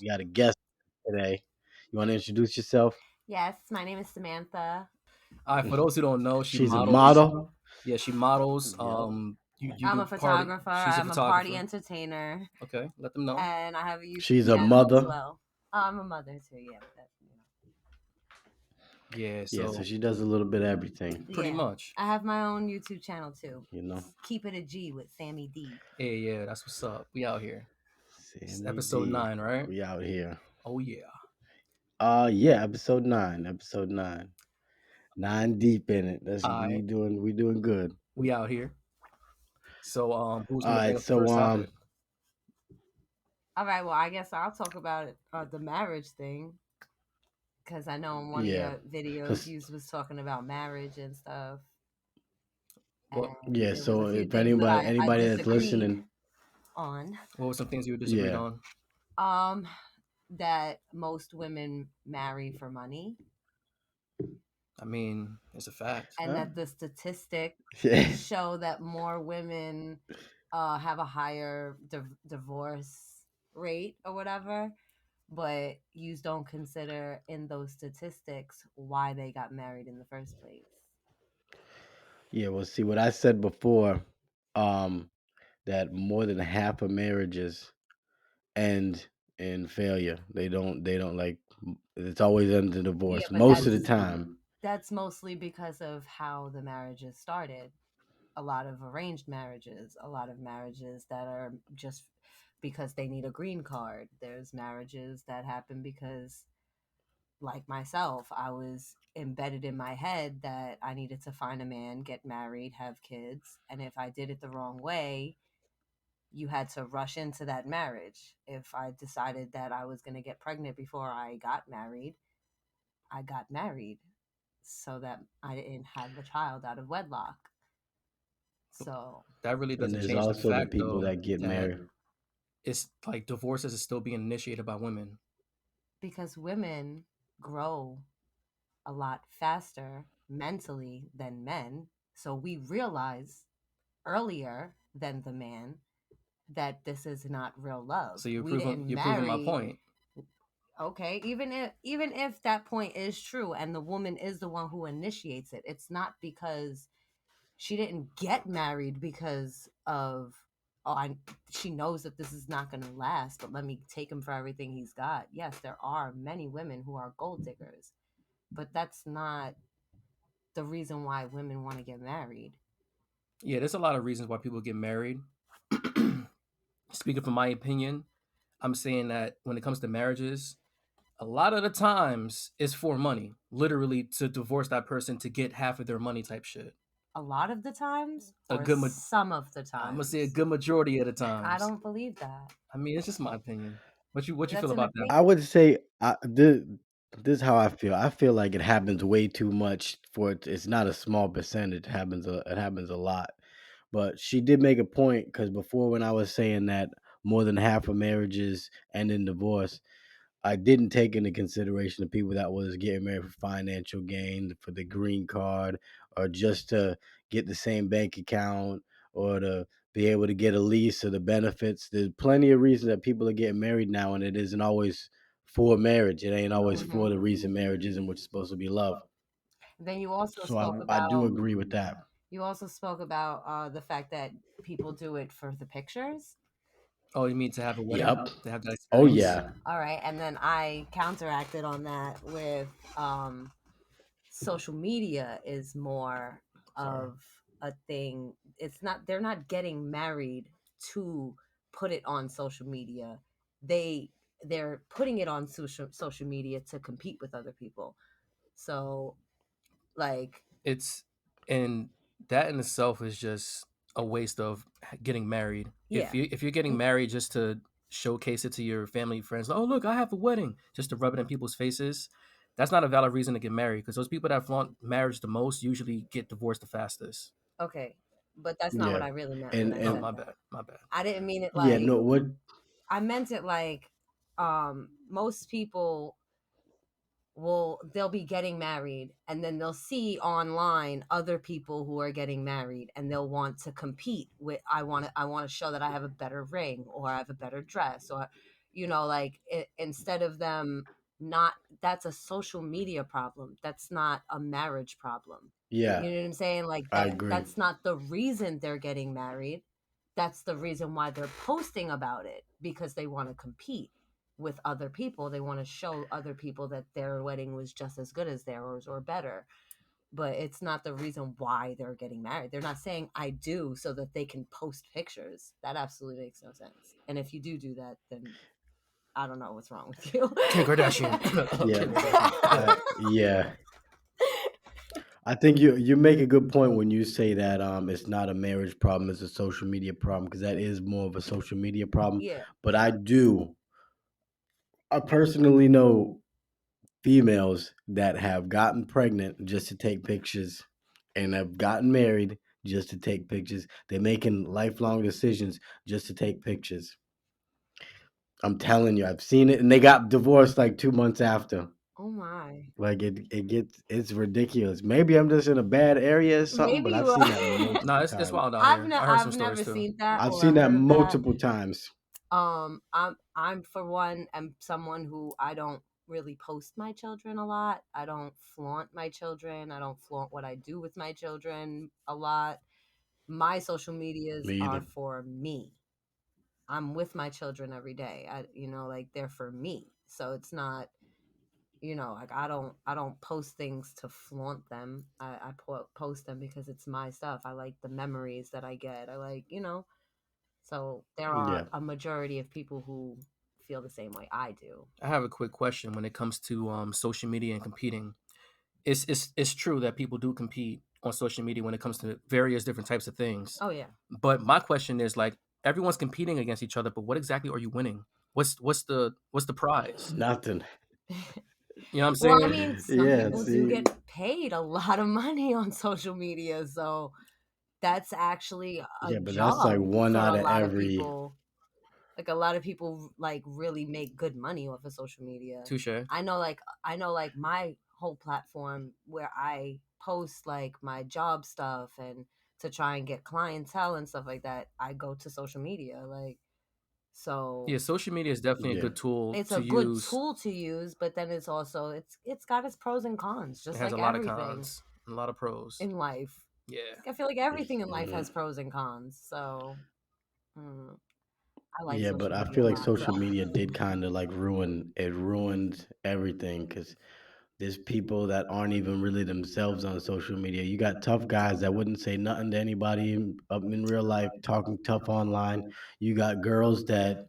We got a guest today. You want to introduce yourself? Yes, my name is Samantha. For those who don't know, she She's a models. model. Yeah, she models. Yep. You I'm a do party. photographer. She's a I'm a party photographer. entertainer, Okay, let them know. and I have a YouTube She's a channel as mother. well. I'm a mother too. Yeah, but Yeah, Yeah, so so she does a little bit of everything. pretty yeah. much. I have my own YouTube channel too. You know, Keep it a G with Sammy D. Yeah, that's what's up. We out here. It's Sammy episode D. 9, right? We out here. Oh yeah. Yeah, episode 9. Episode 9. 9 deep in it. That's All right, we doing good. we out here. So who's All gonna bring right, up the so first topic? All right. Well, I guess I'll talk about it, the marriage thing, because I know in one of yeah. your videos Cause you was talking about marriage and stuff, and What yeah, there was so a few if things that I anybody that's disagreed listening, on. what were some things you disagreed yeah. on? Um, that most women marry for money, I mean, it's a fact. and Huh? that the statistics Yeah. show that more women have a higher divorce rate or whatever, but you don't consider in those statistics why they got married in the first place. Yeah, well see what I said before, um, that more than half of marriages end in failure. They don't like it's always ends in Yeah, divorce but most of the time. that's mostly because of how the marriages started. A lot of arranged marriages, a lot of marriages that are just because they need a green card. There's marriages that happen because, like myself, I was embedded in my head that I needed to find a man, get married, have kids. And if I did it the wrong way, you had to rush into that marriage. If I decided that I was going to get pregnant before I got married, I got married so that I didn't have a child out of wedlock. So That really And doesn't there's change the also the fact people though that get that married. it's like divorces is still being initiated by women. because women grow a lot faster mentally than men. So we realize earlier than the man that this is not real love. So We didn't you're proving my marry. point. Okay, even if that point is true and the woman is the one who initiates it, it's not because she didn't get married because of oh she knows that this is not going to last, but let me take him for everything he's got. Yes, there are many women who are gold diggers, but that's not the reason why women want to get married. Yeah, there's a lot of reasons why people get married. Speaking from my opinion, I'm saying that when it comes to marriages, a lot of the times it's for money, literally to divorce that person to get half of their money type shit. A lot of the times A or good, some of the I'm gonna times? say a good majority of the I times. don't believe that. I mean, it's just my opinion. What you feel That's an about that? opinion. I would say this is how I feel. I feel like it happens way too much for it. It's not a small percentage. It happens a lot. But she did make a point because before when I was saying that more than half of marriages end in divorce, I didn't take into consideration the people that was getting married for financial gain, for the green card, or just to get the same bank account, or to be able to get a lease or the benefits. There's plenty of reasons that people are getting married now, and it isn't always for marriage. It ain't always for the reason marriage isn't what's supposed to be love. Then you also So spoke I do about agree with that. the fact that people do it for the pictures. Oh, you mean to have a wedding, Yep. to have that Oh experience? yeah. All right, and then I counteracted on that with social media is more Sorry. of a thing. It's not they're not getting married to put it on social media. They they're putting it on social media to compete with other people. So like It's and that in itself is just a waste of getting married. yeah. If you're getting married just to showcase it to your family friends, oh look, I have a wedding, just to rub it in people's faces, that's not a valid reason to get married because those people that flaunt marriage the most usually get divorced the fastest. Okay. But that's not what Yeah. I really meant when And I Oh, said and my that. bad, my bad. I didn't mean it yeah, like no, what I meant it like most people will they'll be getting married and then they'll see online other people who are getting married and they'll want to compete with I want to show that I have a better ring or I have a better dress or like instead of them not, that's a social media problem. That's not a marriage problem. Yeah, You know what I'm saying? Like I agree. that's not the reason they're getting married. That's the reason why they're posting about it, because they want to compete with other people. They want to show other people that their wedding was just as good as theirs or better. But it's not the reason why they're getting married. They're not saying I do so that they can post pictures. That absolutely makes no sense. And if you do that, then I don't know what's wrong with you. Kim Kardashian. Yeah, Kim Kardashian. yeah. I think you make a good point when you say that it's not a marriage problem, it's a social media problem because that is more of a social media problem. Yeah. But I personally know females that have gotten pregnant just to take pictures and have gotten married just to take pictures. They're making lifelong decisions just to take pictures. I'm telling you, I've seen it, and they got divorced like 2 months after. Oh my. Like it's ridiculous. Maybe I'm just in a bad area or something, Maybe but I've you seen are. that No, multiple it's times. wild out here. I heard some I've stories never too. seen that I've or seen that heard of that. multiple times. I'm for one am someone who I don't really post my children a lot. I don't flaunt my children. I don't flaunt what I do with my children a lot. My social medias Me are either. for me. I'm with my children every day. Like they're for me. So it's not, like I don't post things to flaunt them. I post them because it's my stuff. I like the memories that I get. I like, so there are Yeah. a majority of people who feel the same way I do. I have a quick question when it comes to social media and competing. It's true that people do compete on social media when it comes to various different types of things. Oh yeah. But my question is like everyone's competing against each other, but what exactly are you winning? What's the prize? Nothing. You know what I'm Well, I saying? mean, some Yeah, people do see. get paid a lot of money on social media, so that's actually a Yeah, but that's like job one for out a of lot of every. people. Like a lot of people like really make good money off of social media. Touche. I know like my whole platform where I post like my job stuff and to try and get clientele and stuff like that, I go to social media. Like so Yeah, social media is definitely a Yeah. good tool it's a to good use. tool to use, but then it's also it's got its pros and cons, It just has a like lot of everything cons, and a lot of pros. in life. Yeah. I feel like everything in life Mhm. has pros and cons. So mm, I like Yeah, but social I media feel a like lot social though. media did kind of like ruined everything because there's people that aren't even really themselves on social media. You got tough guys that wouldn't say nothing to anybody up in real life, talking tough online. You got girls that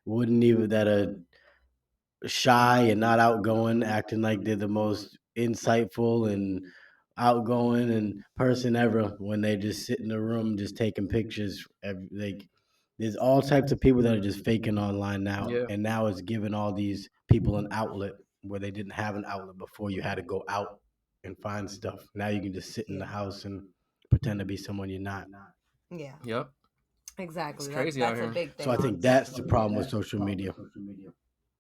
wouldn't even that are shy and not outgoing, acting like they're the most insightful and outgoing and person ever when they just sit in the room just taking pictures. Like there's all types of people that are just faking online now, Yeah. and now it's giving all these people an outlet where they didn't have an outlet before. You had to go out and find stuff. Now you can just sit in the house and pretend to be someone you're not. Yeah, Yep. It's exactly. That's crazy out a here. big So thing I on think that's social the problem with media. social media.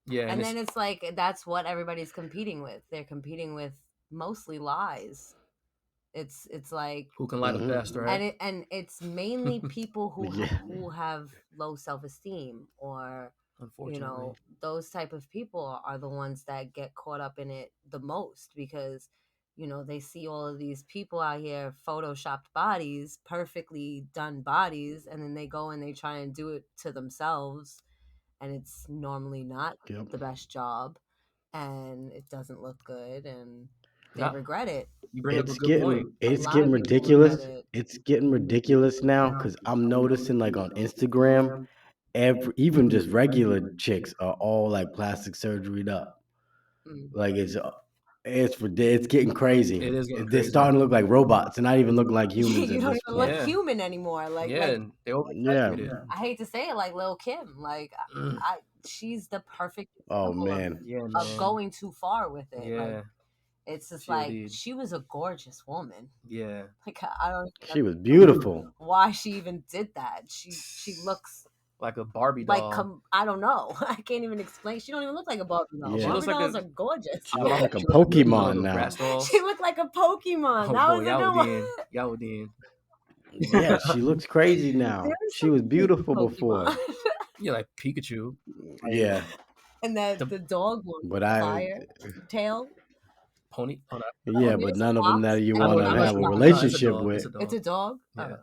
Yeah, and And it's then it's like that's what everybody's competing with. They're competing with mostly lies. It's like who can lie the Hmm. best, right? and it's mainly people Yeah. who have low self-esteem, or Unfortunately. those type of people are the ones that get caught up in it the most, because they see all of these people out here photoshopped bodies, perfectly done bodies, and then they go and they try and do it to themselves, and it's normally not Yep. the best job, and it doesn't look good, and they Not regret it. you bring up a It's good point. getting A it's lot getting of people regret ridiculous. it. It's getting ridiculous now because I'm noticing like on Instagram, every even just regular chicks are all like plastic surgeryed up. Mm. Like it's getting crazy. It is getting They're crazy. starting to look like robots and not even looking like humans You at don't this even look point. Yeah. human anymore. Like Yeah, like and they over Yeah. exaggerated. I hate to say it, like Lil Kim. Like Mm. she's the perfect Oh example man. Yeah, of man. going too far with it. Like Yeah. it's just She like indeed. she was a gorgeous woman. Yeah. Like I don't She was even know beautiful. why she even did that. She looks Like a Barbie like doll. I don't know. I can't even explain. She don't even look like a Barbie doll. She Yeah. looks Barbie like dolls a are gorgeous. she She look looks like a she look like Pokemon the now. Bratz dolls. She looked like a Pokemon. Oh That boy, was a good one. Yaudine. Yeah, she looks crazy now. There's She some was cute beautiful before. Pokemon. Yeah, like Pikachu. Yeah, And that The the dog was but I fire tail. pony. Oh, no. yeah, but There's a none of them fox. that you I I know. want think to I'm it not was have a sure. fox. No, it's a relationship dog. with. It's a It's dog. a dog. Yeah.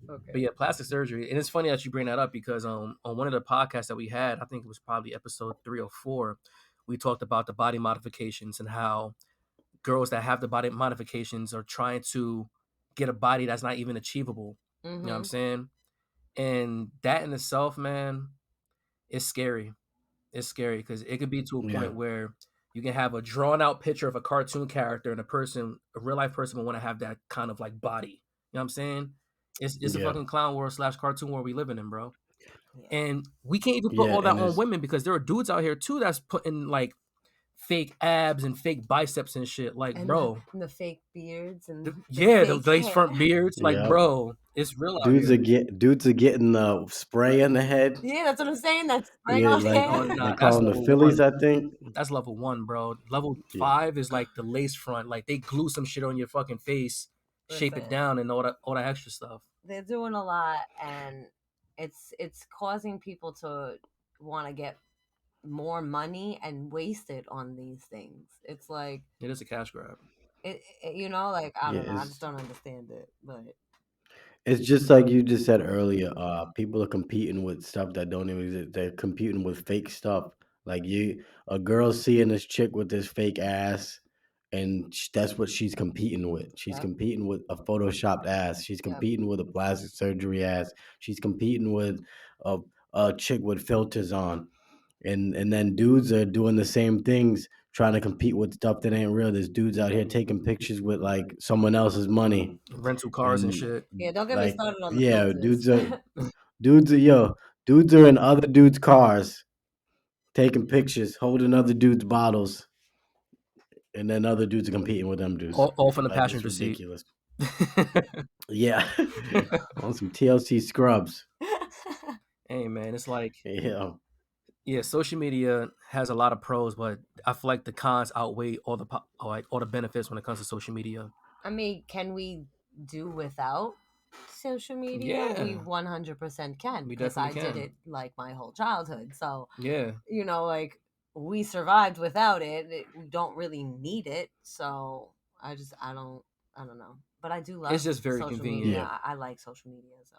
Okay. But yeah, plastic surgery, and it's funny that you bring that up because on one of the podcasts that we had, I think it was probably episode 3 or 4, we talked about the body modifications and how girls that have the body modifications are trying to get a body that's not even achievable. You know what I'm Mm-hmm. saying? And that in itself, man, is scary. It's scary because it could be to a Yeah, point where you can have a drawn out picture of a cartoon character and a real life person will want to have that kind of like body. You know what I'm saying? It's a yeah, fucking clown world / cartoon world we living in, bro. Yeah. And we can't even put yeah, all that and on it's women because there are dudes out here too that's putting like fake abs and fake biceps and shit. Like, bro, And the fake beards and the yeah, the fake lace hair. front beards. Like, yeah. bro, it's real out here. Dudes are getting the spray in the head. Yeah, that's what I'm saying. That's spraying Yeah, on like Oh, hair. they nah, call that's them the level Phillies, one. I think. That's level 1, bro. Level Yeah, 5 is like the lace front. Like they glue some shit on your fucking face, shape it Listen, down, and all that extra stuff. they're doing a lot, and it's causing people to want to get more money and waste it on these things. It's like It is a cash grab. like I yeah. don't know. I just don't understand it, but It's just like you just said earlier. People are competing with stuff that don't even exist. They're competing with fake stuff. Like a girl seeing this chick with this fake ass, and that's what she's competing with. She's yep, competing with a photoshopped ass. She's yep. competing with a plastic surgery ass. She's competing with a a chick with filters on. And then dudes are doing the same things, trying to compete with stuff that ain't real. There's dudes out here taking pictures with like someone else's money, Rental cars and and shit. Yeah, don't get me like started on the yeah, filters. dudes are in other dudes' cars taking pictures, holding other dudes' bottles, and then other dudes are competing with them dudes. All from the Like it's passenger seat. ridiculous. Yeah, on some TLC scrubs. Hey man, it's like, Yeah, yeah, social media has a lot of pros, but I feel like the cons outweigh all the benefits when it comes to social media. I mean, can we do without social media? We Yeah, 100% can we because definitely I did can. it like my whole childhood. So, Yeah, like we survived without it. We don't really need it. So, I don't know. But I do it's love just very social convenient. media. yeah, I like social media. So,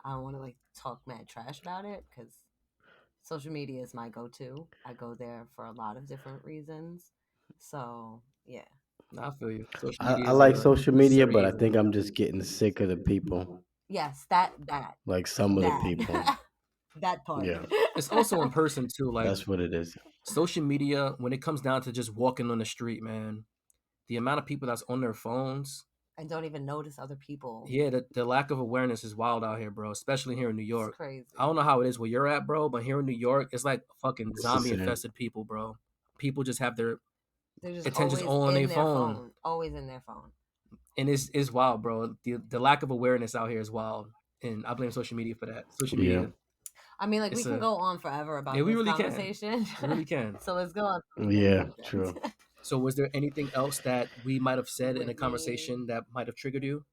I don't want to like talk mad trash about it because social media is my go to. I go there for a lot of different reasons. So, yeah. Nah, I feel you. Social I, media I is like a social media, necessary but I evil. think I'm just getting sick of the people. Yes, that Like some of the that people. that part. Yeah, It's also in person too. Like that's what it is. social media, when it comes down to just walking on the street, man, the amount of people that's on their phones, And don't even notice other people. yeah, the lack of awareness is wild out here, bro. Especially here in New It's York. I crazy. don't know how it is where you're at, bro, but here in New York, it's like fucking It's the zombie same. infested people, bro. People just have their They're just attentions always all on their in their phone, phone. Always in their phone. and it's wild, bro. The lack of awareness out here is wild, and I blame social media for that. Social Yeah, media, I mean, like we it's can a go on forever yeah, about we this really can, conversation. we really can. So let's go on to the next yeah, subject. true. So, was there anything else that we might have said in a Whitney. conversation that might have triggered you,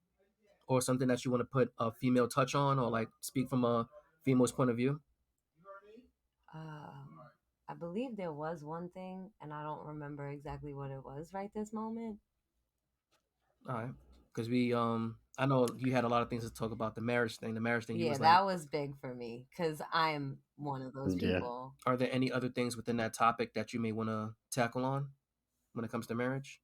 or something that you want to put a female touch on, or like speak from a female's point of view? Um, I believe there was one thing, and I don't remember exactly what it was right this moment. All right, because I know you had a lot of things to talk about the marriage thing. The marriage thing, you Yeah, was like, that was big for me because I am one of those Yeah. people. are there any other things within that topic that you may want to tackle on when it comes to marriage?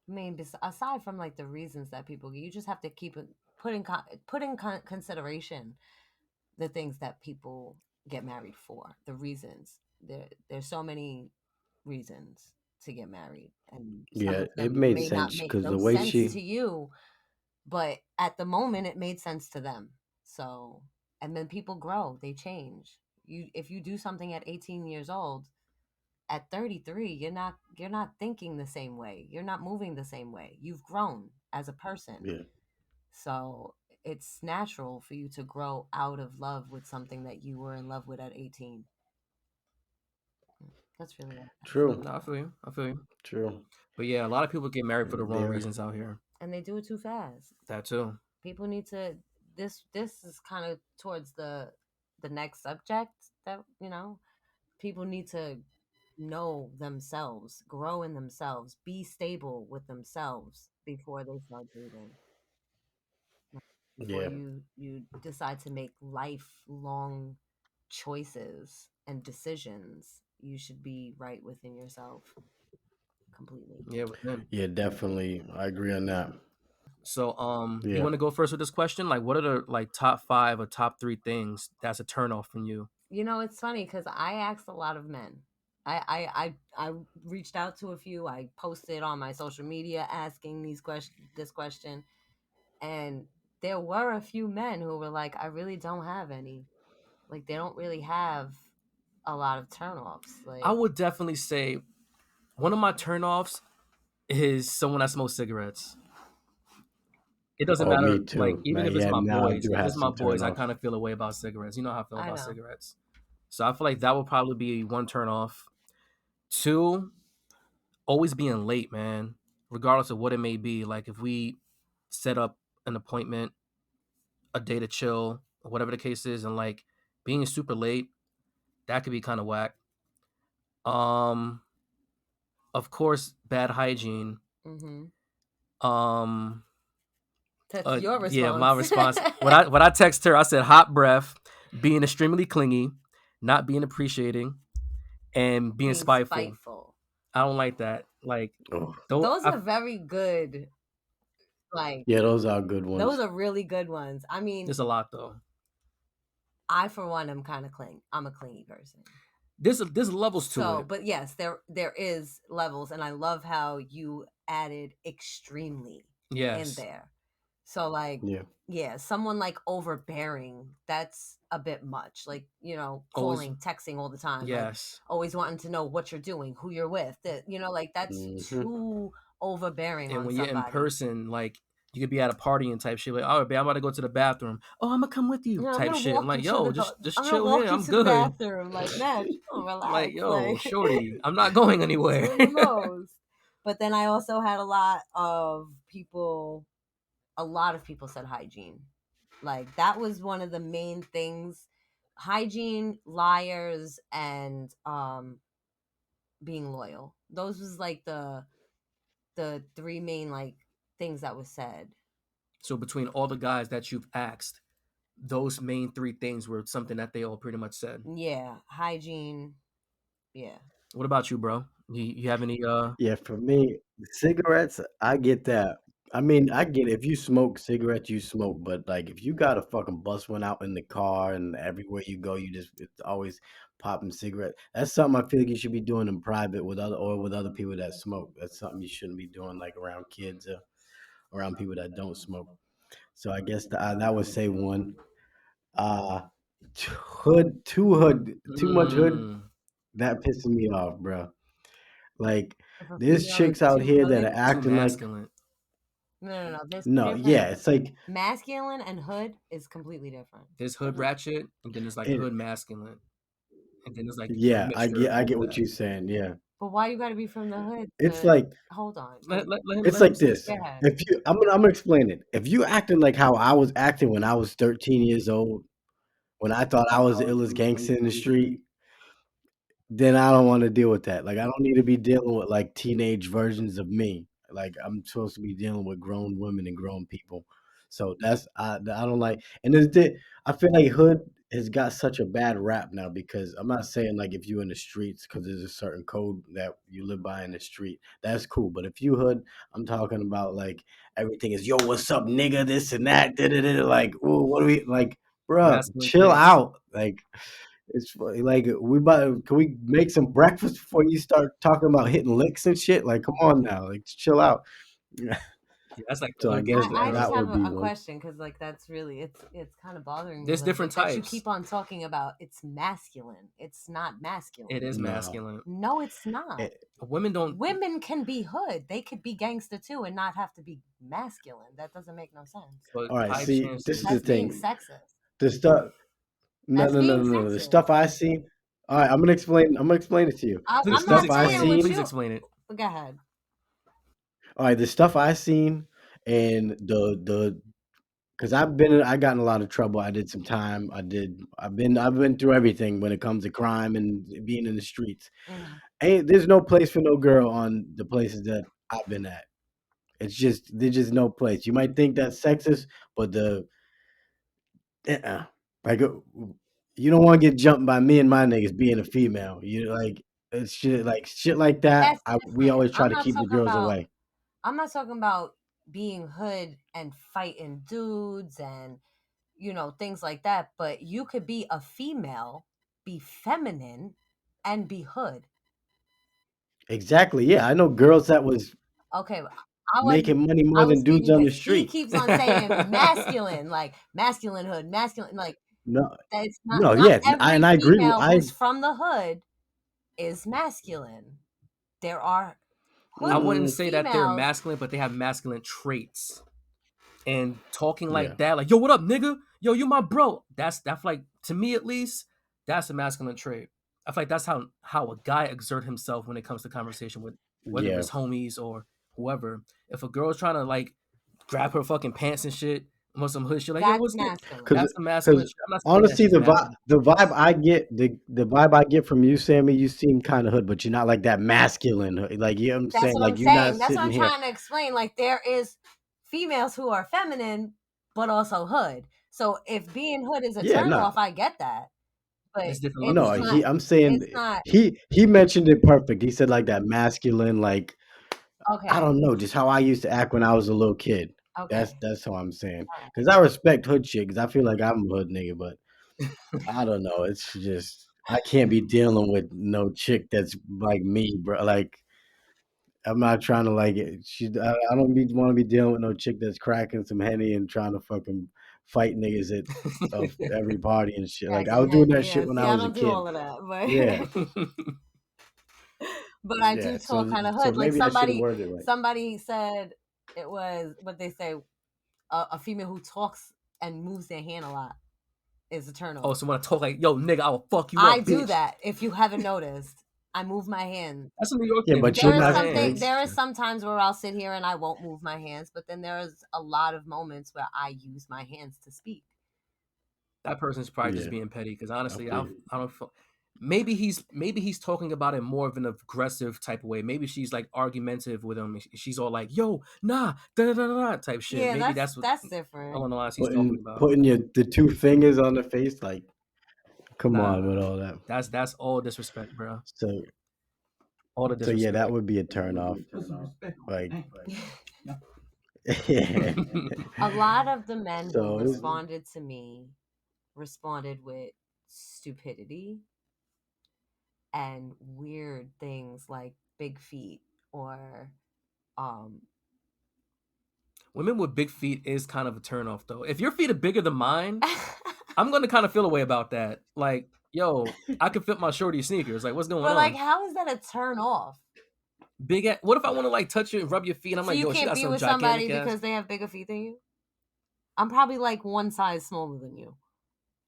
I mean, aside from like the reasons that people, you just have to keep it put in consideration the things that people get married for. The reasons there's so many reasons to get married, and some Yeah, of it them made may not sense make because no the way sense she, to you, but at the moment it made sense to them. So, and then people grow, they change. If you do something at 18 years old, at 33 you're not thinking the same way, you're not moving the same way, you've grown as a person. yeah, So it's natural for you to grow out of love with something that you were in love with at 18. That's really what I have to say true, No, about I that. feel you. I feel you. true. But yeah, a lot of people get married for the And wrong there, reasons out here. And they do it too fast. That too. People need to this is kind of towards the next subject that people need to know themselves, grow in themselves, be stable with themselves before they start dating. Before Yeah, you decide to make lifelong choices and decisions, you should be right within yourself completely. Yeah, with him. yeah, definitely. I agree on that. So, you Yeah. want to go first with this question? Like, what are the like top 5 or top 3 things that's a turn off from you? It's funny because I asked a lot of men. I reached out to a few. I posted on my social media asking this question, and there were a few men who were like, "I really don't have any. Like, they don't really have a lot of turnoffs." I Like, would definitely say one of my turnoffs is someone that smokes cigarettes. It doesn't Oh, matter, me like, too. even Man, if it's yeah, my now I boys. do If have it's my some boys, I turnoffs. kind of feel a way about cigarettes. You know how I feel I about know. cigarettes. So I feel like that would probably be one turn off. Two, always being late, man. Regardless of what it may be. Like if we set up an appointment, a day to chill, or whatever the case is, and like being super late, that could be kind of whack. Um, of course, bad hygiene. Mm-hmm. Um, That's your yeah, my response. response. When I text her, I said hot breath, being extremely clingy, not being appreciating, and being Being spiteful. spiteful. I don't like that. Like, Oh, though, Those are very good. Like, yeah, those are good those ones. are really good ones. I mean, there's a lot though. I for one am kind of I'm a clingy person. There's levels to So, it. but yes, there is levels, and I love how you added extremely in Yes, there. So, like, Yeah. yeah, someone like overbearing, that's a bit much. Like, always. calling, texting all the time, like Yes, always wanting to know what you're doing, who you're with. That, like that's Hmm. too overbearing and on when you're in somebody. person, like you could be at a party and type shit like, "Oh, babe, I'm about to go to the bathroom. Oh, I'm gonna come with you." I'm Type gonna shit. I'm walk you like, to "Yo, the just I'm gonna chill here. walk you I'm to the good." bathroom. Like, man, I'm like, relax. "Yo, Like, shorty, I'm not going anywhere." two mimos. But then I also had a lot of people said hygiene. Like, that was one of the main things. Hygiene, liars, and being loyal. Those was like the three main like things that was said. So between all the guys that you've asked, those main 3 things were something that they all pretty much said. Yeah, hygiene. Yeah. What about you, bro? You have any Yeah, for me, cigarettes, I get that. I mean, I get if you smoke cigarettes, you smoke, but like if you gotta fucking bust one out in the car and everywhere you go, you just it's always popping cigarette. That's something I feel like you should be doing in private with other people that smoke. That's something you shouldn't be doing like around kids or around people that don't smoke. So I guess that would say one. Uh, too much hood. mm, That pisses me off, bro. Like, If a there's female is chicks out too here that are hood, too acting like masculine? no. There's two no, different. yeah, it's like Masculine and hood is completely different. There's hood ratchet, and then there's like it, hood masculine, and then there's like a yeah, mixture of I both get of what that. you're saying. Yeah, But why you got to be from the hood it's to like hold on? it's Let him like say. this. Go ahead. If you, I'm gonna explain it. If you acting like how I was acting when I was 13 years old, when I thought I was the illest gangster in the street, then I don't want to deal with that. Like I don't need to be dealing with like teenage versions of me. Like I'm supposed to be dealing with grown women and grown people. So that's I don't like. And I feel like hood has got such a bad rap now because I'm not saying like if you in the streets because there's a certain code that you live by in the street that's cool. But if you hood, I'm talking about like everything is yo what's up nigga this and that like ooh, what do we like bruh Masculine chill traits. out like it's funny, like we about can we make some breakfast before you start talking about hitting licks and shit? Like, come on now, like chill out. Yeah, that's like the So I hood guess gangster I just era. that have would be a one. question because like that's really it's kind of bothering me a There's little different bit that you types. keep on talking about it's masculine. It's not It masculine. is No, masculine. No, it's not. it, Women don't. Women can be hood. They could be gangster too and not have to be masculine. That doesn't make no sense. But all right. high See, this is chances. the That's being thing. sexist. The stuff. No, That's no, no, being no, no. The sexist. stuff I see. All right, I'm gonna explain. I'm gonna explain it to you. The Please, I'm please stuff not I saying explain it. what seen. Please you. explain it. Go ahead. All right, the stuff I seen and the because I got in a lot of trouble. I did some time. I've been through everything when it comes to crime and being in the streets. Mhm. Ain't there's no place for no girl on the places that I've been at. It's just there's just no place. You might think that's sexist, but uh like you don't want to get jumped by me and my niggas being a female. You like it's shit like that. That's We different. always try to keep the girls away. I'm not talking about being hood and fighting dudes and things like that, but you could be a female, be feminine, and be hood. Exactly. Yeah, I know girls that was Okay, I was making money I more than was dudes speaking on the because he street. keeps on saying masculine, like masculine hood, masculine. Like No, that's no, not yeah, every I agree. female who's from the hood is masculine. There are I hood wouldn't Mm, say that they're females. masculine, but they have masculine traits. And talking yeah, like that, like, yo, what up, nigga? Yo, you my bro. That's like, to me at least, that's a masculine trait. I feel like that's how a guy exert himself when it comes to conversation with whether yeah. it's homies or whoever. If a girl's trying to like grab her fucking pants and shit, or some hood shit, like, yo, That's what's good? masculine. Because That's a masculine because trait. I'm not saying that honestly, she's masculine. the vibe I get from you, Sammy, you seem kind of hood, but you're not like that masculine hood. Like you know what I'm That's saying? what I'm Like you're not saying. That's what sitting I'm here. trying to explain. Like there is females who are feminine, but also hood. So if being hood is a Yeah, turn no, off, I get that. But It's different it's levels no. to it. not. I'm saying It's not he mentioned it perfect. He said like that masculine, like I okay. don't know, just how I used to act when I was a little kid. Okay. That's how I'm saying. All right. Because I respect hood shit. Because I feel like I'm a hood nigga, but I don't know. It's just I can't be dealing with no chick that's like me, bro. Like I'm not trying to like it. I don't want to be dealing with no chick that's cracking some henny and trying to fucking fight niggas at of every party and shit. Like I was Cracking doing head. that shit Yeah. when See, I I was a don't do kid. all of that, Yeah, but I yeah. do talk kind of So hood. Like maybe I should have worded it right. somebody said it was what they say. A female who talks and moves their hand a lot is a turn Oh, off. so when I talk like, yo, nigga, I will fuck you I up, do bitch. that. If you haven't noticed, I move my hand. That's a New York Yeah, thing. We but talk you're with our not. hands. There is some times where I'll sit here and I won't move my hands, but then there is a lot of moments where I use my hands to speak. That person's probably just Yeah, being petty because I honestly, feel you. I don't feel. Maybe he's talking about it more of an aggressive type of way. Maybe she's like argumentative with him. She's all like, "Yo, nah, da da da da," type shit. Yeah, Maybe that's what that's different. along the lines he's talking about. Putting the two fingers on the face, like come on with Nah, all that. that's all disrespect, bro. So All the so yeah, disrespect. that would be a turn off. Like yeah. A lot of the men who So it's, responded to me responded with stupidity and weird things like big feet or um Women with big feet is kind of a turn off though. If your feet are bigger than mine, I'm gonna kind of feel a way about that. Like, yo, I can fit my shorty sneakers. Like, what's going but like on? how is that a turn off? What if I want to like touch you and rub your feet? And I'm So like, you yo, she can't got be some with somebody gigantic ass. because they have bigger feet than you? I'm probably like one size smaller than you.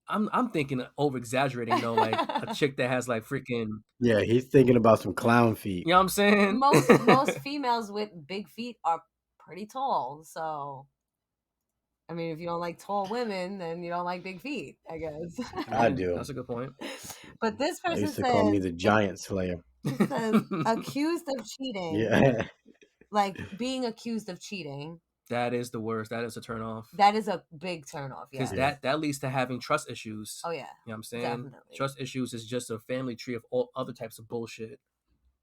I'm thinking over exaggerating though, like a chick that has like freaking, yeah, he's thinking about some clown feet. you know what I'm saying? Most females with big feet are pretty tall. So I mean, if you don't like tall women, then you don't like big feet, I guess. I Yeah, do. that's a good point. But this They person used to call me says the giant slayer. it says accused of cheating, Yeah. like being accused of cheating. That is the worst. That is a turn off. That is a big turn off. Because Yeah. that leads to having trust issues. Oh yeah. You know what I'm saying? Definitely. Trust issues is just a family tree of all other types of bullshit.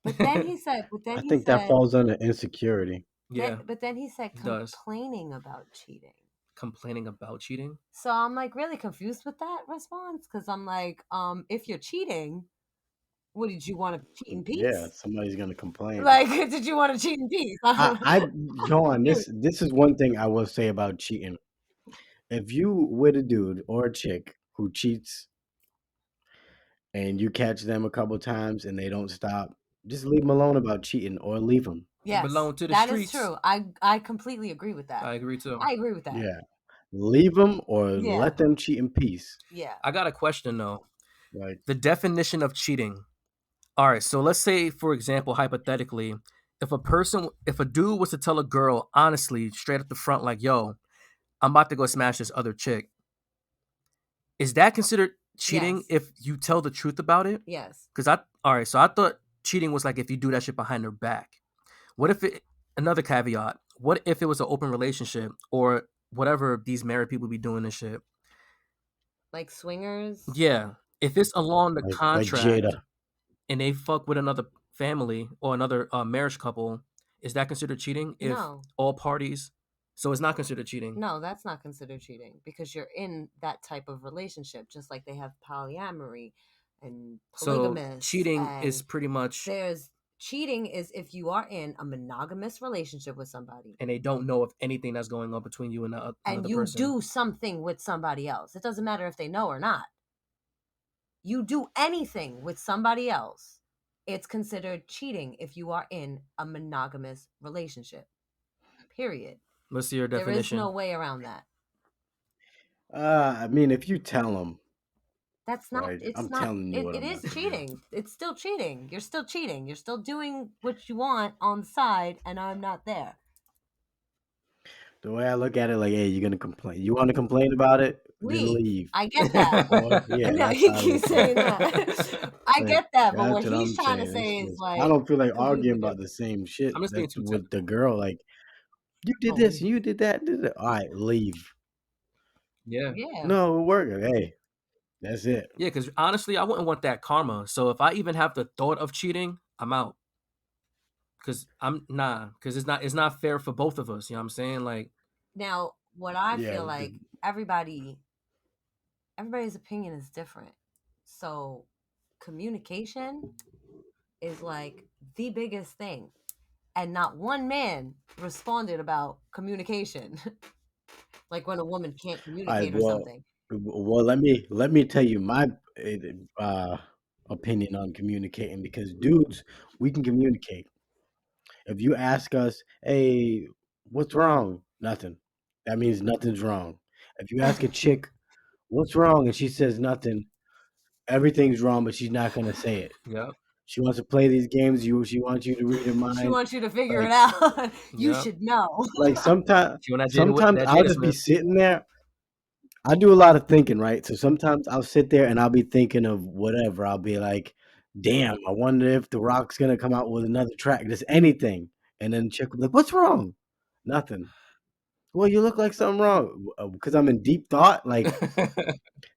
But then he said. I think that falls under insecurity. Yeah, But then he said it does. complaining about cheating. Complaining about cheating. So I'm like really confused with that response because I'm like, if you're cheating, what did you want to cheat in peace? Yeah, somebody's gonna complain. Like, did you want to cheat in peace? Johan, this is one thing I will say about cheating. If you with a dude or a chick who cheats and you catch them a couple times and they don't stop, just leave them alone about cheating or leave them. Yes, belong to the that streets. is true. I completely agree with that. I agree too. I agree with that. Yeah. Leave them or Yeah. let them cheat in peace. Yeah. I got a question though. Like The definition of cheating. All right, so let's say, for example, hypothetically, if a dude was to tell a girl honestly, straight up the front, like, yo, I'm about to go smash this other chick. Is that considered cheating Yes. if you tell the truth about it? Yes. Because so I thought cheating was like if you do that shit behind her back. What if another caveat? What if it was an open relationship or whatever these married people be doing this shit? Like swingers? Yeah. If it's along the like contract Jada. and they fuck with another family or another marriage couple, is that considered cheating if No. all parties? So it's not considered cheating. No, that's not considered cheating because you're in that type of relationship, just like they have polyamory and So polygamous. cheating and is pretty much, there's cheating is if you are in a monogamous relationship with somebody and they don't know of anything that's going on between you and and another you person. do something with somebody else. It doesn't matter if they know or not. You do anything with somebody else, it's considered cheating if you are in a monogamous relationship. Period. Let's see your There is definition. no way around that. I mean, if you tell them, That's not. right, It's I'm not. telling you what It I'm is about to do. cheating. It's still cheating. You're still cheating. You're still doing what you want on the side, and I'm not there. The way I look at it, like, hey, you're gonna complain. You want to complain about it? Then leave. I get that. Or yeah, No, that's he how I keeps look at saying it. that. I Like, get that, but what that's what he's I'm trying to saying. say It's is just, I like don't feel like completely arguing about different. the same shit. I'm just being That's too with the typical. girl. Like, you did Oh, this, and you did that. All right, leave. Yeah. yeah. No, it worked. Hey, that's it. Yeah, because honestly, I wouldn't want that karma. So if I even have the thought of cheating, I'm out. Because it's not fair for both of us. You know what I'm saying? Like, Now, what I Yeah, feel like everybody's opinion is different. So, communication is like the biggest thing. And not one man responded about communication. Like when a woman can't all right. communicate or something. Well, let me tell you my uh, opinion on communicating because dudes, we can communicate. If you ask us, "Hey, what's wrong?" Nothing. That means nothing's wrong. If you ask a chick, "What's wrong?" and she says nothing, everything's wrong, but she's not gonna say it. yeah, She wants to play these games. She wants you to read her She mind. wants you to figure it Like, out. You yeah. should know. like She want sometimes that I'll Jada just be Smith. sitting there. I do a lot of thinking, right? So sometimes I'll sit there and I'll be thinking of whatever. I'll be like, "Damn, I wonder if The Rock's gonna come out with another track, just anything." And then the chick will be like, "What's wrong?" Nothing. Well, you look like something wrong because I'm in deep thought. Like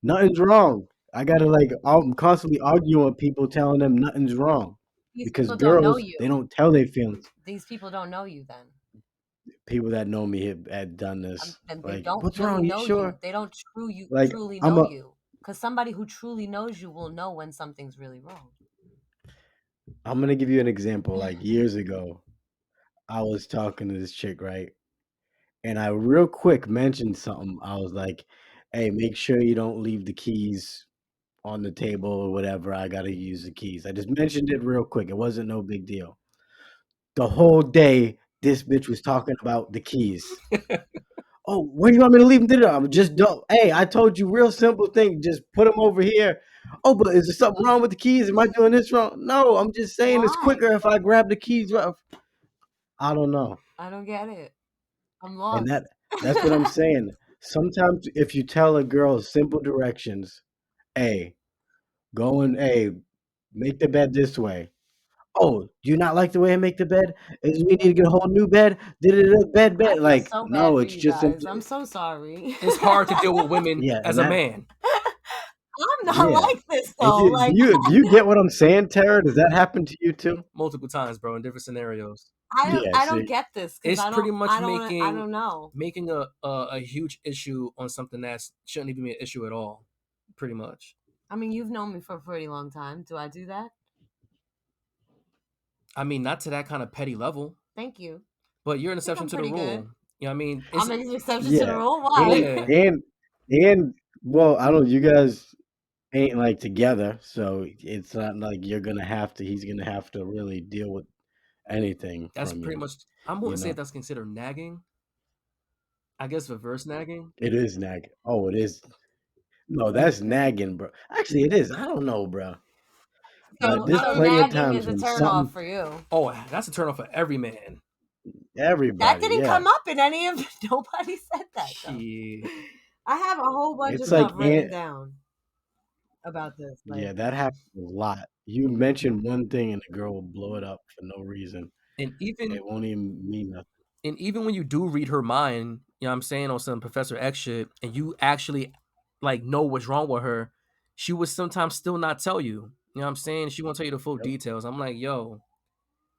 nothing's wrong. I gotta I'm constantly arguing with people, telling them nothing's wrong These because people don't know girls you. they don't tell their feelings. These people don't know you then. People that know me had done this. And they Like, don't what's really wrong? You know sure? you. They don't Like truly I'm know a you. Because somebody who truly knows you will know when something's really wrong. I'm gonna give you an example. Like years ago, I was talking to this chick, right? And I real quick mentioned something. I was like, "Hey, make sure you don't leave the keys on the table or whatever. I gotta use the keys." I just mentioned it real quick. It wasn't no big deal. The whole day, this bitch was talking about the keys. Oh, where do you want me to leave them? I'm just don't. Hey, I told you, real simple thing. Just put them over here. Oh, but is there something wrong with the keys? Am I doing this wrong? No, I'm just saying it's Why? quicker if I grab the keys. I don't know. I don't get it. I'm And lost. that's what I'm saying. Sometimes if you tell a girl simple directions, hey, hey, make the bed this way. Oh, do you not like the way I make the bed? Is we need to get a whole new bed? Did it bed I bed? feel Like, so bad no, for it's you just guys. simple. I'm so sorry. It's hard to deal with women Yeah, as and a that man. I'm not yeah. like this And though. Like do you get what I'm saying, Tara? Does that happen to you too? Multiple times, bro, in different scenarios. Yeah, I don't see, get this because It's pretty much I don't know. making a huge issue on something that shouldn't even be an issue at all. Pretty much. I mean, you've known me for a pretty long time. Do I do that? I mean, not to that kind of petty level, Thank you. but you're an I think exception I'm to the pretty rule. good. You know what I mean? I'm It's an exception to the yeah, rule. Why? yeah. and well, I don't. You guys ain't like together, so it's not like you're gonna have to. He's gonna have to really deal with anything That's from pretty you. much. I You wouldn't say know, that's considered nagging. I guess reverse nagging. it is nagging. Oh, it is. No, that's nagging, bro. Actually, it is. I don't know, bro. But So there's so plenty of nagging is times a when turn off something. for you. Oh, that's a turn off for every man. That Everybody, didn't yeah. come up in any of. Nobody said that though. Shit. I have a whole bunch of It's like stuff written down about this. Like, yeah, that happens a lot. You mention one thing and the girl will blow it up for no reason. And even It won't even mean nothing. and even when you do read her mind, you know what I'm saying, on some Professor X shit, and you actually like know what's wrong with her, she would sometimes still not tell you. You know what I'm saying? She won't tell you the full Yep. details. I'm like, yo.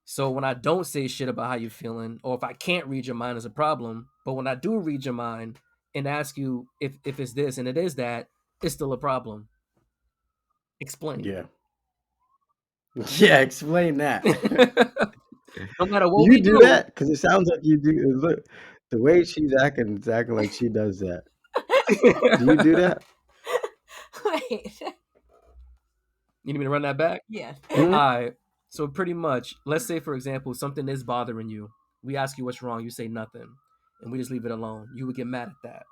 So when I don't say shit about how you're feeling, or if I can't read your mind is a problem, but when I do read your mind and ask you if it's this and it is that, it's still a problem. Explain. Yeah. Yeah, explain that. No matter Do what you we do do. that? Because it sounds like you do. Look, the way she's acting, it's acting like she does that. Do you do that? wait, You need me to run that back? yeah. Mhm. All right. So pretty much, let's say for example, something is bothering you. We ask you what's wrong, you say nothing, and we just leave it alone. You would get mad at that.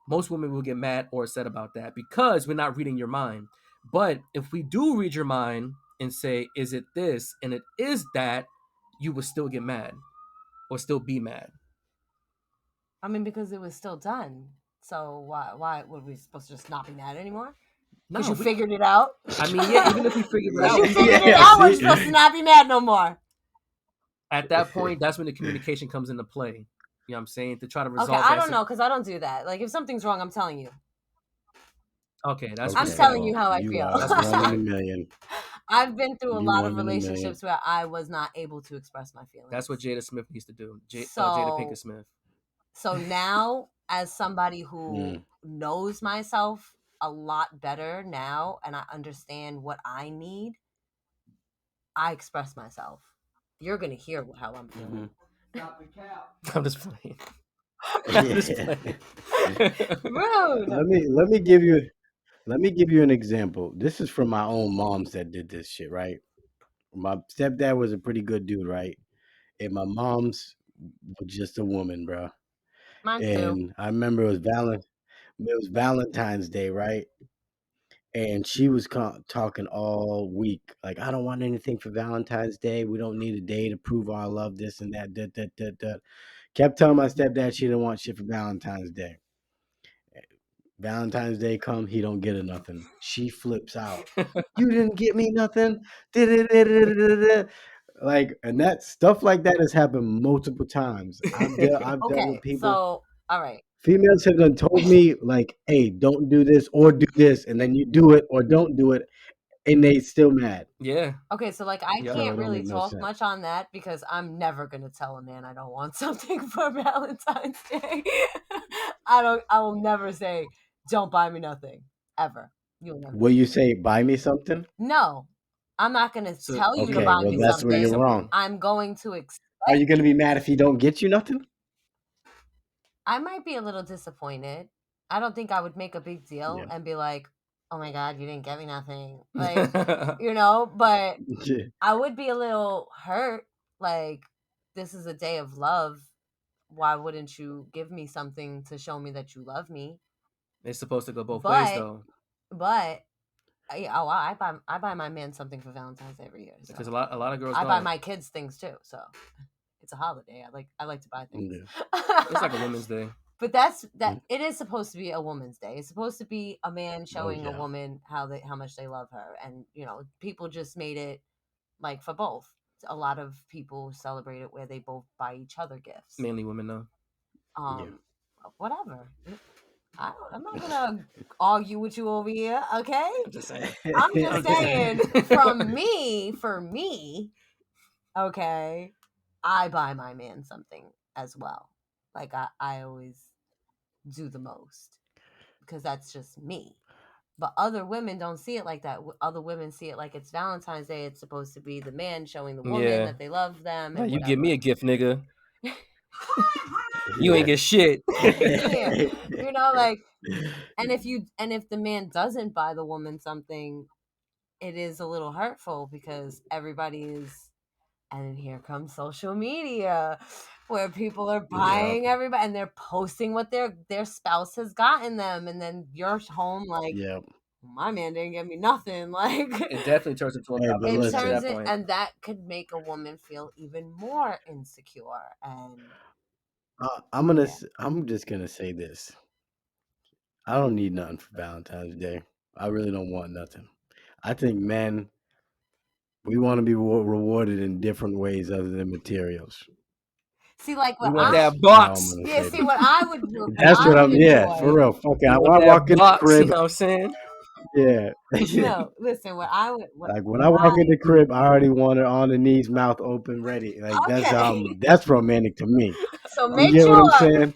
Most women will get mad or upset about that because we're not reading your mind. But if we do read your mind and say, is it this? And it is that, you will still get mad or still be mad. I mean, because it was still done. So why were we supposed to just not be mad anymore? Because you figured it out. I mean, yeah, even if we figured it Because out, you figured it out, we're supposed to not be mad no more. at that point, that's when the communication comes into play. You know what I'm saying? To try to resolve Okay, I don't know, because I don't do that. Like, if something's wrong, I'm telling you. Okay, that's I'm respect. telling you how I feel. That's one in a respect. million. I've been through a You lot of one in a million. relationships where I was not able to express my feelings. That's what Jada Smith needs to do. Jada So- Pinkett Smith. So now, as somebody who knows myself a lot better now, and I understand what I need, I express myself. You're gonna hear how I'm feeling. I'm just playing. Yeah. I'm just playing. Rude. Let me give you an example. This is from my own moms that did this shit, right? My stepdad was a pretty good dude, right? And my mom's was just a woman, bro. Mine too. And I remember it was Valentine's Day, right? And she was talking all week, like, I don't want anything for Valentine's Day. We don't need a day to prove our love, this and that, that. Kept telling my stepdad she didn't want shit for Valentine's Day. Valentine's Day come, he don't get her nothing. She flips out. You didn't get me nothing. Like, and that stuff like that has happened multiple times. I've dealt Okay, with people. so all right. Females have done told me like, "Hey, don't do this or do this," and then you do it or don't do it, and they still mad. Yeah. Okay, so like I Yeah. So it can't don't really make no talk sense. much on that because I'm never gonna tell a man I don't want something for Valentine's Day. I will never say, don't buy me nothing. Ever. You'll never. Will you say, "Buy me something"? No. I'm not gonna So- tell you to Okay, buy well me that's where something. you're wrong. I'm going to Are you gonna be mad if he don't get you nothing? I might be a little disappointed. I don't think I would make a big deal Yeah. and be like, oh my God, you didn't get me nothing. Like, you know, but Yeah. I would be a little hurt. Like, this is a day of love. Why wouldn't you give me something to show me that you love me? It's supposed to go both ways, But- though, But I buy my man something for Valentine's Day every year. So. because a lot of girls. I buy don't. my kids things too. So it's a holiday. I like to buy things. It's like a Women's Day. But that's that. It is supposed to be a woman's day. It's supposed to be a man showing yeah. a woman how much they love her, and people just made it like for both. A lot of people celebrate it where they both buy each other gifts. Mainly women, though. Whatever. I'm not gonna argue with you over here, okay? I'm just saying. I'm just saying, for me, okay, I buy my man something as well. Like I always do the most because that's just me. But other women don't see it like that. Other women see it like it's Valentine's Day. It's supposed to be the man showing the woman Yeah. that they love them. Like, And you give me a whatever. gift, nigga. You ain't get shit. Yeah. Like, and if the man doesn't buy the woman something, it is a little hurtful because everybody is, and then here comes social media where people are buying everybody and they're posting what their spouse has gotten them, and then you're home like, Yep. my man didn't give me nothing. Like It definitely turns into a Hey, but it competition at turns that listen, it, point. and that could make a woman feel even more insecure. And yeah, I'm just gonna say this. I don't need nothing for Valentine's Day. I really don't want nothing. I think men, we want to be rewarded in different ways other than materials. see, like We what want I that That's how I'm box. gonna yeah, say see this. what That's I what would I'm. Yeah, for enjoy. real. Fucking, We when want I that walk in the box. You crib, know what I'm saying? yeah. No, listen, Like when I what walk in I the crib, I already want it on the knees, mouth open, ready. Like okay. that's romantic to me. So You make get what I'm sure saying?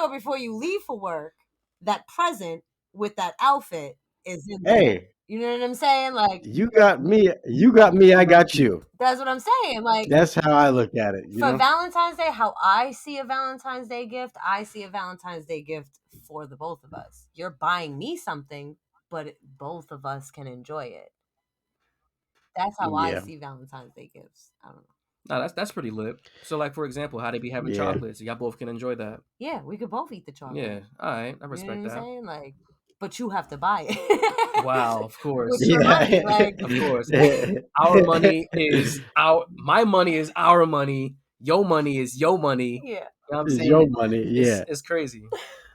before you leave for work, that present with that outfit is in there. Hey, You know what I'm saying? Like you got me. You got me. I got you. that's what I'm saying. Like That's how I look at it. You for know? Valentine's Day, how I see a Valentine's Day gift, I see a Valentine's Day gift for the both of us. You're buying me something, but both of us can enjoy it. That's how I Yeah, see Valentine's Day gifts. I don't know. No, that's pretty lit. So, like for example, how they be having yeah, chocolates, y'all both can enjoy that. Yeah, we could both eat the Yeah, chocolate. all right, I You know what respect I'm that. saying? Like, but you have to buy it Wow, of with course, your money. yeah. Like, of course. Our money is our my money is our money. Your money is your money. yeah. You know what I'm It's your saying? money. It's Yeah, it's crazy.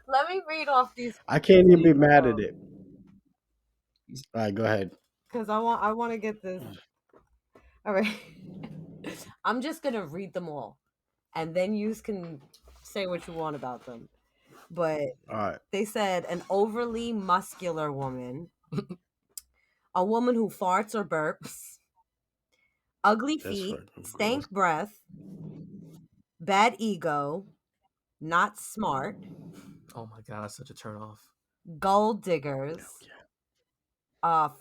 Let me read off these I can't even be mad at um it. All right, go ahead. because I want to get this. All right. I'm just gonna read them all, and then you can say what you want about them. But All right, they said an overly muscular woman, a woman who farts or burps, ugly that's feet, fucking gross. stank breath, bad ego, not smart, Oh my god, such a turn off. gold diggers,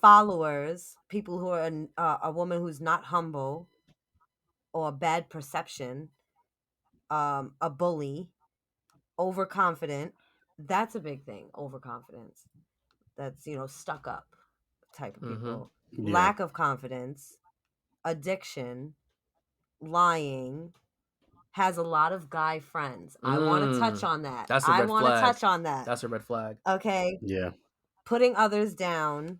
followers, people who are a woman who's not humble or bad perception, a bully, overconfident. That's a big thing. Overconfidence. That's stuck up type of Mm-hmm. people. Yeah, Lack of confidence, addiction, lying. Has a lot of guy friends. I want to touch on that. That's a I red want to flag. touch on that. That's a red flag. Okay. yeah, Putting others down,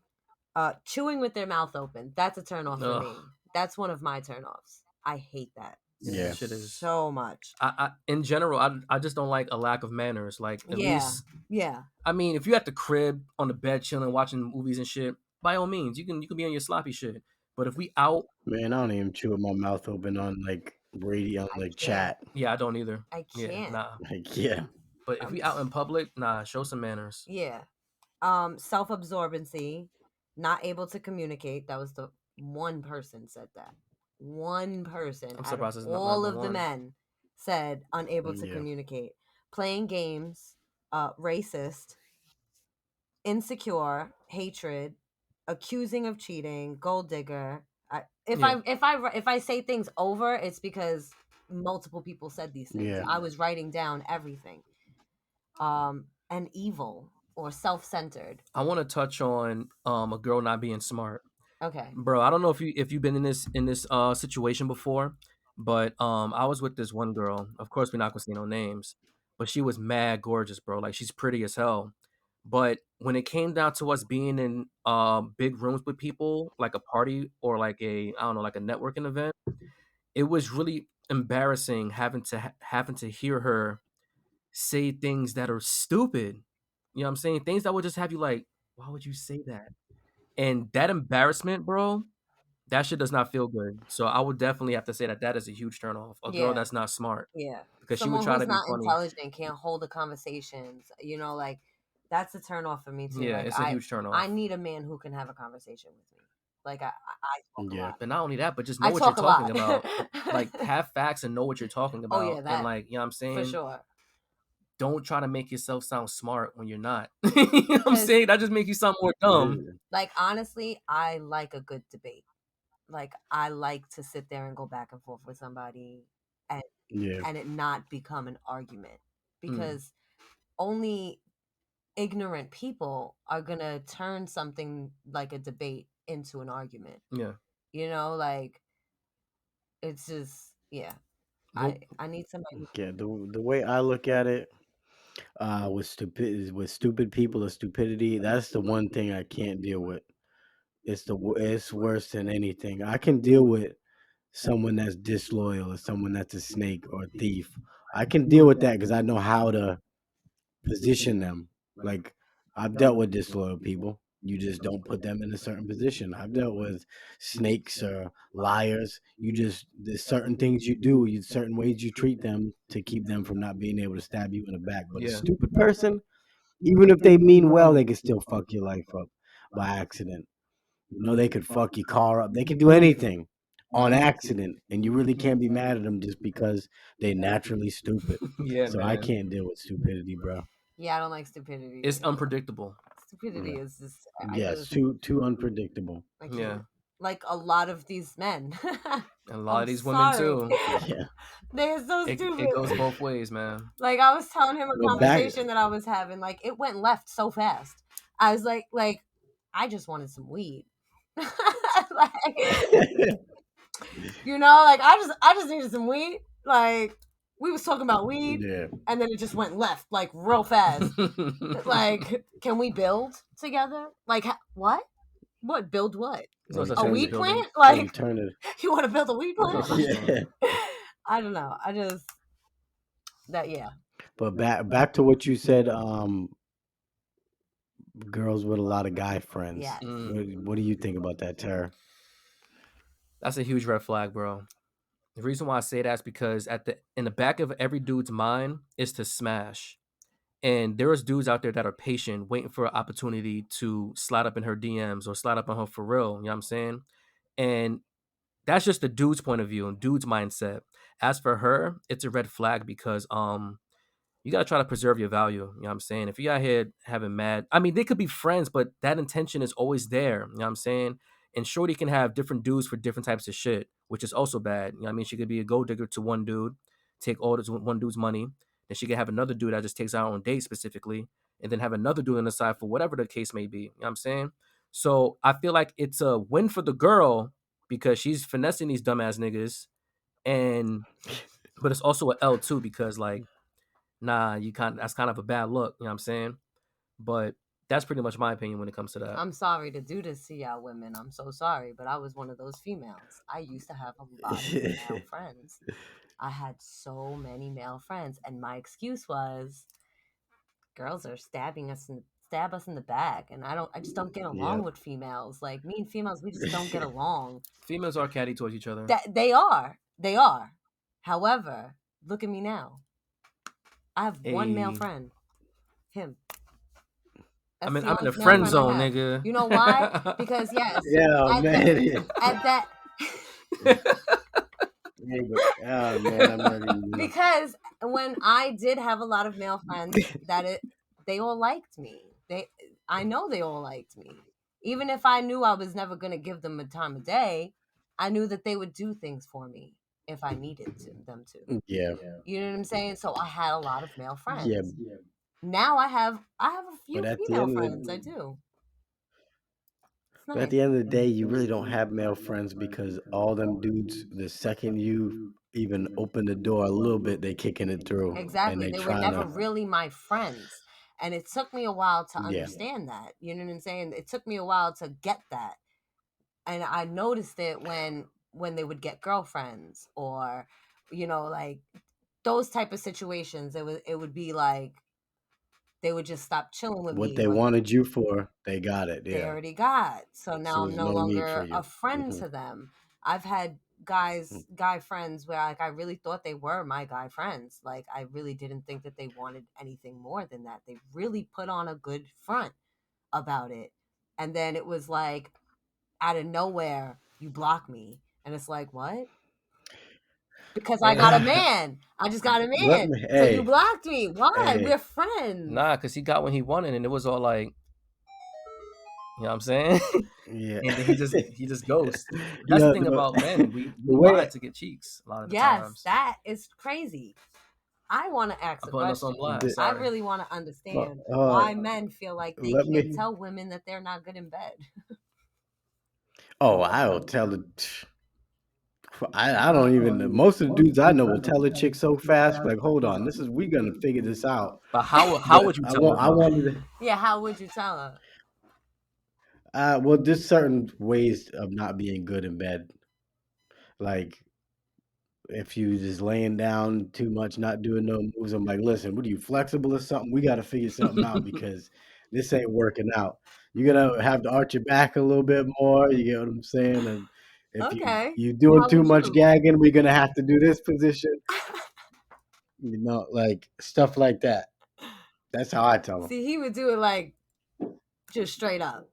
chewing with their mouth open. That's a turn off for Ugh. me. That's one of my turn offs. I hate that Yeah, that yeah. shit is. so much. I in general, I just don't like a lack of manners. Like at Yeah. least, Yeah. I mean, if you at the crib on the bed chilling, watching movies and shit, by all means, you can be on your sloppy shit. But if we out, Man, I don't even chew with my mouth open on like radio, on I like can't. chat. yeah, I don't either. I Yeah, can't. nah. Like, yeah, But if I'm we out in public, nah, show some manners. yeah. Self-absorbency, not able to communicate. That was the one person said that. One person I'm out of surprised it's not all number of the one. men said unable to yeah, communicate. Playing games, racist, insecure, hatred, accusing of cheating, gold digger. Yeah, If I say things over, it's because multiple people said these things. yeah. I was writing down everything. And evil or self-centered. I want to touch on a girl not being smart. Okay. Bro, I don't know if you've been in this situation before, but I was with this one girl. Of course, we're not gonna say no names, but she was mad gorgeous, bro. Like she's pretty as hell. But when it came down to us being in big rooms with people, like a party or like a I don't know, like a networking event, it was really embarrassing having to hear her say things that are stupid. You know what I'm saying? Things that would just have you like, why would you say that? And that embarrassment, bro, that shit does not feel good. So I would definitely have to say that that is a huge turn off. A girl Yeah. that's not smart Yeah. because she would Someone try who's to be not funny. intelligent, can't hold the conversations, like that's a turn off for me too. Yeah, Like it's a huge turn I off. need a man who can have a conversation with me. Like I talk a Yeah. lot. But not only that, but just know I what you're talk a talking lot. about. Like have facts and know what you're talking Oh yeah, about. And that like, you know what I'm for saying? sure. Don't try to make yourself sound smart when you're not. You know what I'm Because saying? That just makes you sound more dumb. like honestly, I like a good debate. Like I like to sit there and go back and forth with somebody and Yeah. it not become an argument Mm. because only ignorant people are going to turn something like a debate into an argument. Yeah. Like it's just yeah. Well, I need somebody Yeah. The way I look at it, With stupid people or stupidity, that's the one thing I can't deal with. It's worse than anything. I can deal with someone that's disloyal or someone that's a snake or a thief. I can deal with that because I know how to position them. Like I've dealt with disloyal people. You just don't put them in a certain position. I've dealt with snakes or liars. There's certain things you do, certain ways you treat them to keep them from not being able to stab you in the back. But a Yeah. stupid person, even if they mean well, they can still fuck your life up by accident. They could fuck your car up. They could do anything on accident, and you really can't be mad at them just because they naturally stupid. Yeah, So I man. can't deal with stupidity, bro. Yeah, I don't like stupidity. It's unpredictable. Stupidity is just Yes, too unpredictable. I Yeah. can't. Like a lot of these men. And a lot I'm of these women sorry. too. Yeah. They're so stupid. It goes both ways, man. Like I was telling him a Well, back- conversation that I was having, like it went left so fast. I was like I just wanted some weed. Like, like I just needed some weed. Like we was talking about weed, Yeah. and then it just went left like real fast. Like, can we build together? Like what? What build what? There's no Or such A thing as weed building. plant? or Like you turn it. you want to build a weed plant? Yeah. I don't know. I just yeah. But back to what you said. Girls with a lot of guy friends. Yes. What do you think about that, Tara? That's a huge red flag, bro. The reason why I say that is because in the back of every dude's mind is to smash. And there is dudes out there that are patient, waiting for an opportunity to slide up in her DMs or slide up on her for real. You know what I'm saying? And that's just the dude's point of view and dude's mindset. As for her, it's a red flag because you gotta try to preserve your value. You know what I'm saying? If you out here having mad, I mean, they could be friends, but that intention is always there. You know what I'm saying? And Shorty can have different dudes for different types of shit, which is also bad. You know what I mean? She could be a gold digger to one dude, take all this one dude's money. Then she could have another dude that just takes out on dates specifically, and then have another dude on the side for whatever the case may be. You know what I'm saying? So I feel like it's a win for the girl because she's finessing these dumbass niggas, but it's also a L too because like, nah, that's kind of a bad look, you know what I'm saying? But that's pretty much my opinion when it comes to that. I'm sorry to do this to y'all women. I'm so sorry, but I was one of those females. I used to have a lot of male friends. I had so many male friends, and my excuse was, girls are stab us in the back, and I just don't get along with females. Like me and females, we just don't get along. Females are catty towards each other. They are. However, look at me now. I have one male friend. Him. I'm in the friend zone, nigga. You know why? Because yes. Yeah, man. At that. Oh man, I'm not even. Because when I did have a lot of male friends, they all liked me. I know they all liked me. Even if I knew I was never gonna give them a time of day, I knew that they would do things for me if I needed them to. Yeah. You know what I'm saying? So I had a lot of male friends. Yeah. Now I have a few But at the female end of the- friends. I do. But at the end of the day, you really don't have male friends because all them dudes, the second you even open the door a little bit, they kicking it through. Exactly. And They were never really my friends. And it took me a while to Yeah. understand that. You know what I'm saying? It took me a while to get that. And I noticed it when they would get girlfriends or, like those type of situations. It would be like they would just stop chilling with me. What they wanted you for, they got it. They Yeah. already got. So now I'm there's no no need longer for you. a friend Mhm. to them. I've had guy friends where like I really thought they were my guy friends. Like I really didn't think that they wanted anything more than that. They really put on a good front about it. And then it was like out of nowhere, you block me. And it's like, what? Because I got a man. I just got a man. So you blocked me. Why? We're friends. Nah, because he got what he wanted and it was all like, you know what I'm saying? Yeah. And then he just ghosts. That's the thing about men. We lie to get cheeks a lot of the times. Yes, that is crazy. I want to ask a question. I really want to understand why men feel like they can't tell women that they're not good in bed. Oh, I'll tell it. I don't even. Most of the dudes I know will tell a chick so fast, like, hold on, we gonna figure this out. But how But would you tell her I though? wanted Yeah, how would you tell her? well, there's certain ways of not being good in bed. Like if you just laying down too much, not doing no moves, I'm like, listen, what are you flexible or something? We got to figure something out because this ain't working out. You're gonna have to arch your back a little bit more. You get what I'm saying? And if Okay. you doing How too would much you? gagging, we're gonna have to do this position. Like stuff like that. That's how I tell them. See, he would do it like just straight up.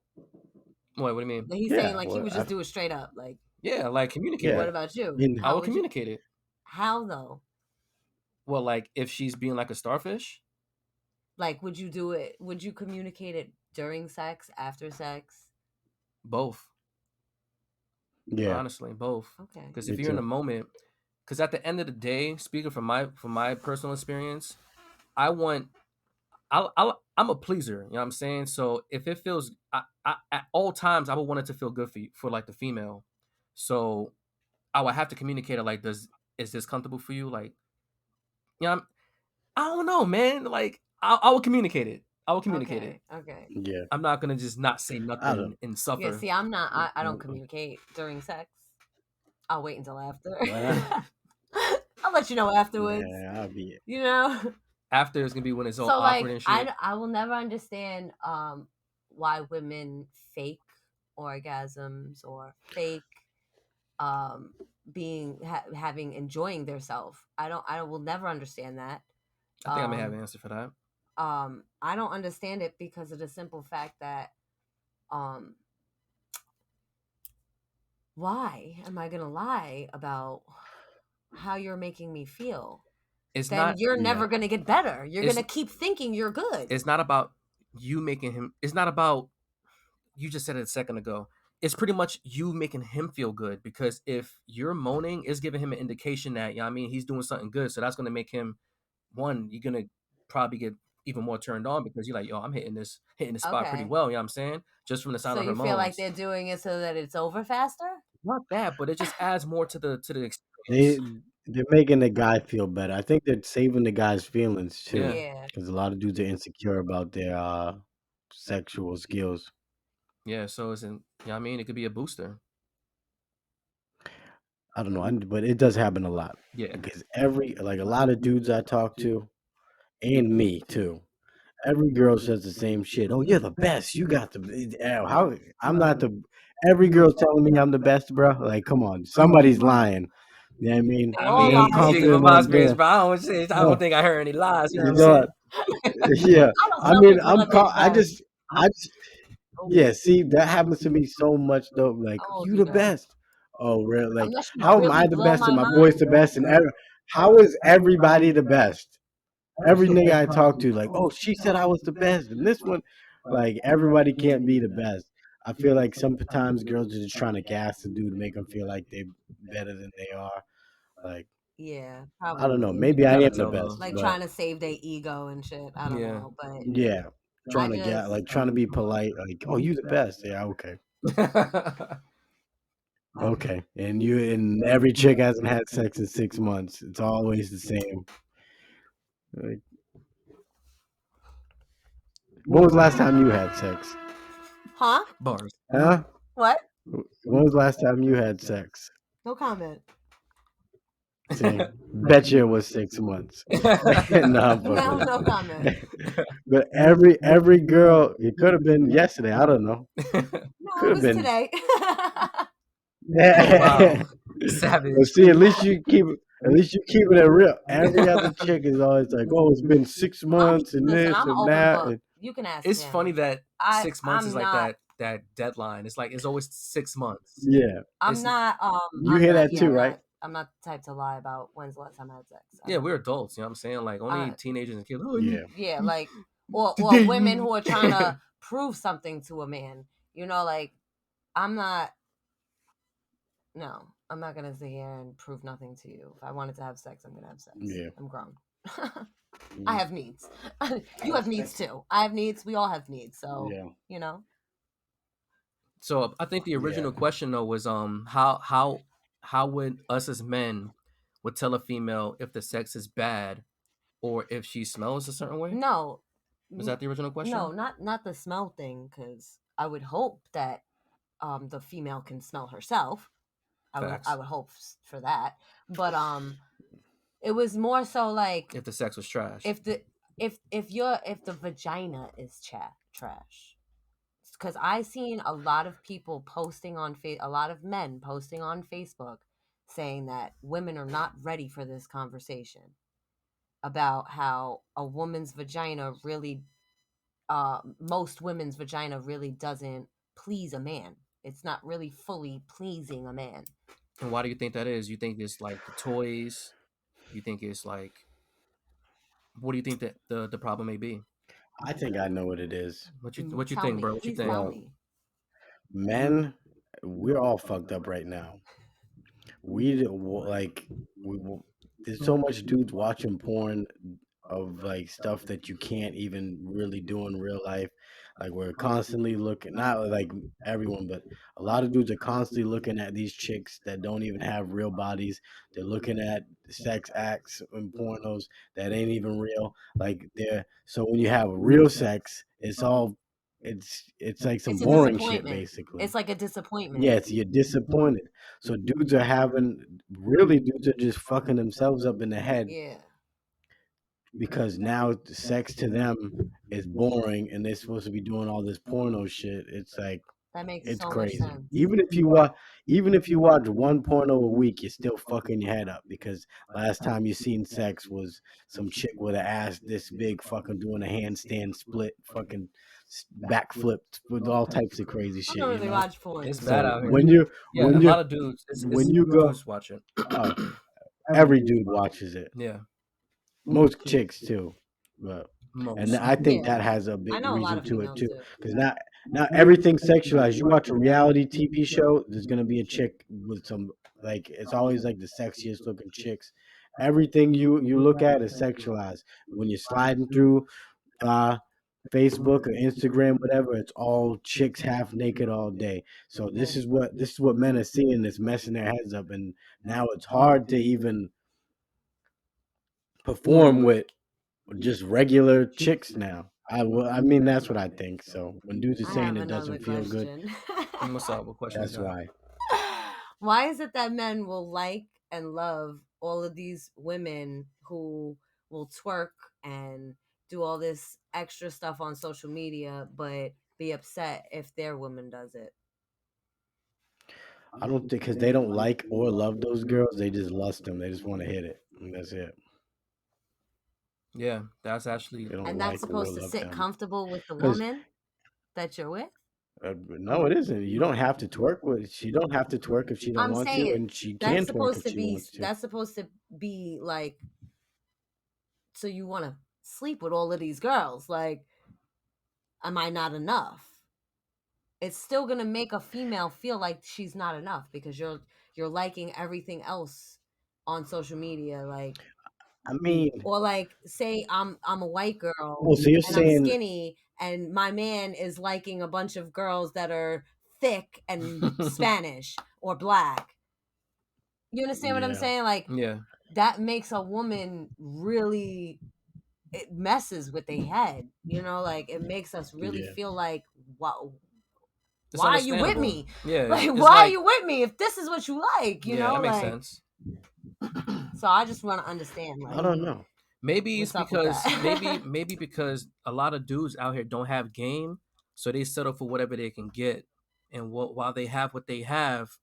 What do you mean? Like he's Yeah, saying like he well, would just do it straight up. Like, Yeah, like communicate yeah. what it. about you? And I How would would you? communicate it. How though? Well, like if she's being like a starfish, Like, would you do it? Would you communicate it during sex, after sex? both. yeah, Honestly, both. Okay. Because me if you're in the too. moment, because at the end of the day, speaking from my personal experience, I want I'm a pleaser. You know what I'm saying? So if it feels, at all times, I would want it to feel good for like the female. So I would have to communicate it like, is this comfortable for you? Like, you know, I don't know, man. Like, I will communicate it. I will communicate it. Okay. Yeah, I'm not gonna just not say I don't. nothing and Yeah. suffer. See, I'm not. I don't communicate during sex. I'll wait until after. Why not? I'll let you know afterwards. Yeah, I'll be. You know. After it's gonna be when it's all So awkward like, and shit. I will never understand why women fake orgasms or fake being having enjoying their self. I will never understand that. I think I may have an answer for that. I don't understand it because of the simple fact that um why am I gonna lie about how you're making me feel? It's Then not. you're Yeah, never gonna get better. You're It's gonna keep thinking you're good. it's not about you making him. It's not about, you just said it a second ago. It's pretty much you making him feel good, because if you're moaning, it's giving him an indication that, I mean, he's doing something good. So that's gonna make him, one, you're gonna probably get even more turned on because you're like, yo, I'm hitting the spot pretty Okay. well. You know what I'm saying? Just from the sound So of her you feel like moans. they're doing it so that it's over faster? Not that, but it just adds more to the they experience. they're making the guy feel better. I think they're saving the guy's feelings too, Yeah. Yeah. because a lot of dudes are insecure about their sexual skills. Yeah. So it's in, I mean, it could be a booster. I don't know, but it does happen a lot Yeah. because a lot of dudes I talk to, and me too. Every girl says the same shit. Oh, you're the best. You got the how I'm not the. Every girl's telling me I'm the best, bro. Like, come on, somebody's lying. You know what I mean? They I all I am mean, lie. speaking confident from in what my I'm experience, doing. bro, I don't think I heard any lies. You know what You I'm know, saying? yeah. I don't I know mean, people I'm that they I best. just yeah. See, that happens to me so much though. Like, Oh, you you the know. best. Oh, really? Like, Unless you how am really I the blow best my and my boy's mind. the best and how is everybody the best? Every nigga I talk to, like, oh, she said I was the best, and this one, like, everybody can't be the best. I feel like sometimes girls are just trying to gas the dude to make them feel like they're better than they are. Like, Yeah, I don't know, probably. You maybe can I kind of am the tell best, though. Like but trying to save their ego and shit. I don't Yeah. know, but yeah, I trying to get just like trying to be polite, like, oh, you the best, yeah, okay, okay, and every chick hasn't had sex in 6 months. It's always the same. Like, when was the last time you had sex? huh? Bars. Huh? What? When was the last time you had sex? No comment. See, bet you it was 6 months. No, I'm fucking No, with no comment. you. But every girl, it could have been yesterday. I don't know. No, Could it have was been. today. Oh wow, But savage. see, at least you keep it real. Every other chick is always like, "Oh, it's been 6 months and Listen, this I'm an and open that." book. And You can ask It's funny him. that 6 months is I'm like not that deadline. It's like it's always 6 months. yeah, It's you hear that too, right? I'm not the type to lie about when's the last time I had sex. yeah, we're adults. You know what I'm saying? Like only teenagers and kids. Oh, Yeah. Yeah, like or Today. women who are trying to prove something to a man. You know, like I'm not no, I'm not gonna sit here and prove nothing to you. If I wanted to have sex, I'm gonna have sex. Yeah. I'm grown. I have needs. You have needs too. I have needs. We all have needs. So Yeah. you know. So I think the original Yeah. question though was how how would us as men would tell a female if the sex is bad or if she smells a certain way? No, Was that the original no, question? not the smell thing, because I would hope that the female can smell herself. I Facts. would hope for that. But it was more so like If the sex was trash. if the if the vagina is trash. Because I seen a lot of people posting on a lot of men posting on Facebook saying that women are not ready for this conversation about how a woman's vagina really most women's vagina really doesn't please a man. It's not really fully pleasing a man. And why do you think that is? You think it's like the toys? You think it's like, what do you think that the problem may be? I think I know what it is. What you Tell think, me, bro? What you please tell think? Well, me. men, we're all fucked up right now. Like there's so much dudes watching porn of like stuff that you can't even really do in real life. Like we're constantly looking, not like everyone, but a lot of dudes are constantly looking at these chicks that don't even have real bodies. They're looking at sex acts and pornos that ain't even real. Like they're so when you have real sex, it's like some It's a boring shit disappointment. basically. It's like a disappointment. Yes, you're disappointed. So dudes are dudes are just fucking themselves up in the head Yeah. because now sex to them is boring and they're supposed to be doing all this porno shit. It's like That makes it's so much crazy. sense. Even if you watch one porno a week, you're still fucking your head up because last time you seen sex was some chick with an ass this big fucking doing a handstand split, fucking backflip with all types of crazy I shit, don't you really know. watch porn. It's bad So out here. when you Yeah, when a you lot of dudes. when It's you go, dudes watch it. oh, every dude watches it. Yeah, Most chicks too, but and most. I think Yeah. that has a I big know a lot reason of to it females too, do. because now everything's sexualized. You watch a reality TV show, there's gonna be a chick with some like it's always like the sexiest looking chicks. Everything you look at is sexualized. When you're sliding through uh Facebook or Instagram, whatever, it's all chicks half naked all day. So this is what men are seeing that's messing their heads up, and now it's hard to even perform with just regular chicks now. I mean that's what I think. So when dudes are I saying have it another doesn't feel good, question. What's up? What question you that's got? why. Why is it that men will like and love all of these women who will twerk and do all this extra stuff on social media, but be upset if their woman does it? I don't think because they don't like or love those girls, they just lust them. They just want to hit it, and that's it. Yeah, that's actually. They don't And that's like or supposed to love sit them comfortable with the because woman that you're with? no, it isn't. You don't have to twerk with. She don't have to twerk if she don't I'm want to, saying and she can twerk if she wants to. that's supposed to be like, so you want to sleep with all of these girls. Like, am I not enough? It's still gonna make a female feel like she's not enough because you're liking everything else on social media, like, I mean, or like say I'm a white girl oh, so you're and I'm saying skinny and my man is liking a bunch of girls that are thick and Spanish or black. You understand what I'm yeah. saying? Like, Yeah, that makes a woman really, it messes with their head, like it makes us really Yeah. feel like, wow, it's why are you with understandable. me? Yeah, Like, it's why are like, you with me if this is what you like, yeah, that makes like, sense. so I just want to understand, I like, don't know. Maybe it's what's up with because maybe that. maybe because a lot of dudes out here don't have game, so they settle for whatever they can get. And while they have what they have,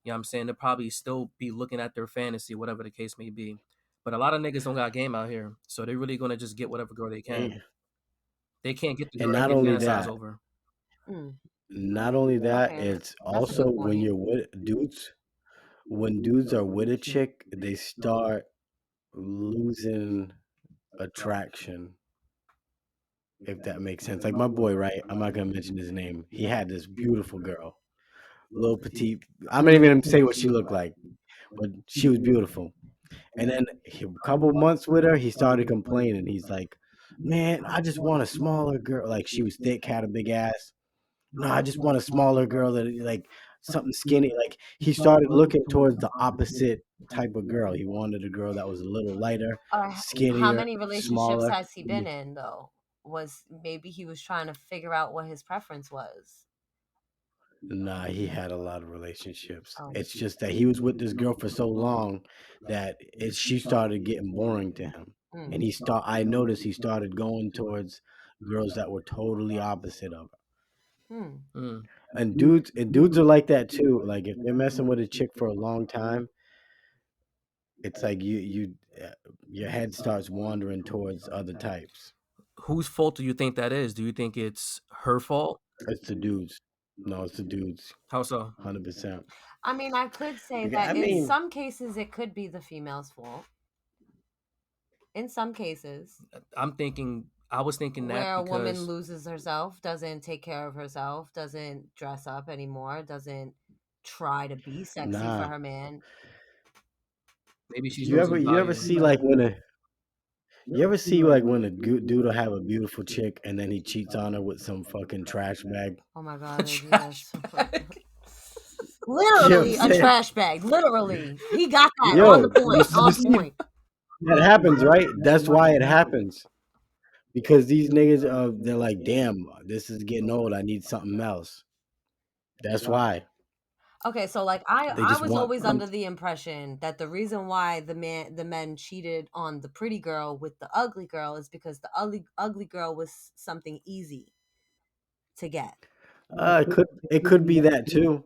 you know what I'm saying, they'll probably still be looking at their fantasy, whatever the case may be. But a lot of niggas don't got game out here, so they're really gonna just get whatever girl they can. And, They can't get the and girl that not they only fantasize that, over. Mm, okay, it's that's a also good when point. you're with dudes. When dudes are with a chick, they start losing attraction, if that makes sense. Like my boy, right? I'm not gonna mention his name. He had this beautiful girl, little petite. I'm not even gonna say what she looked like, but she was beautiful. And then a couple months with her, he started complaining. He's like, "Man, I just want a smaller girl. Like she was thick, had a big ass. No, I just want a smaller girl that like something skinny. Like he started looking towards the opposite type of girl. He wanted a girl that was a little lighter, How skinnier, many relationships smaller. has he been in though? Was maybe he was trying to figure out what his preference was. Nah, he had a lot of relationships. Oh. It's just that he was with this girl for so long that she started getting boring to him. And I noticed he started going towards girls that were totally opposite of her. Hmm. Mm. And dudes are like that too. Like if they're messing with a chick for a long time, it's like your head starts wandering towards other types. Whose fault do you think that is? Do you think it's her fault? It's the dudes. No, it's the dudes. How so? 100%. I mean, I could say Because, I that in mean, some cases it could be the female's fault. In some cases, I was thinking that where a woman because loses herself, doesn't take care of herself, doesn't dress up anymore, doesn't try to be sexy for nah. her man. maybe she's You ever losing you ever value. see like when a you ever see like when a dude will have a beautiful chick and then he cheats on her with some fucking trash bag? Oh my god, Trash yes. bag. You know what I'm Literally a saying? trash bag. Literally. He got that on the Yo, point. you On see point. that happens, right? That's why it happens. Because these niggas they're like, damn, this is getting old. I need something else. That's why. Okay, so like They I just was want always under the impression that the reason why the men cheated on the pretty girl with the ugly girl is because the ugly girl was something easy to get. it could be that too.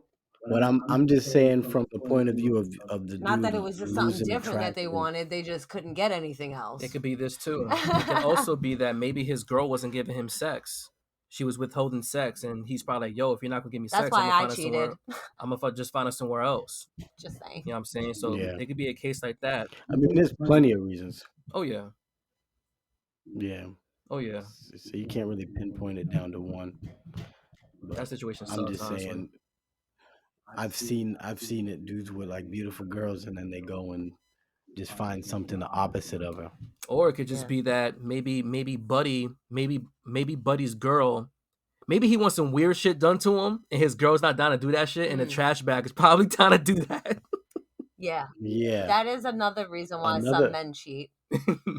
But I'm just saying from the point of view of the Not that it dude was just something losing different that they attraction. wanted, they just couldn't get anything else. It could be this too. It can also be that maybe his girl wasn't giving him sex. She was withholding sex, and he's probably like, "Yo, if you're not gonna give me That's sex, I'm why gonna I find it somewhere. cheated. I'm gonna just find it somewhere else." Just saying. You know what I'm saying? So Yeah. it could be a case like that. I mean, there's plenty of reasons. Oh yeah. Yeah. Oh yeah. So you can't really pinpoint it down to one. That But situation I'm sucks, just honestly. saying I've seen it dudes with like beautiful girls and then they go and just find something the opposite of her. Or it could just Yeah. be that maybe Buddy's girl, maybe he wants some weird shit done to him, and his girl's not down to do that shit, and the trash bag is probably down to do that. Yeah. Yeah. That is another reason why some Another men cheat.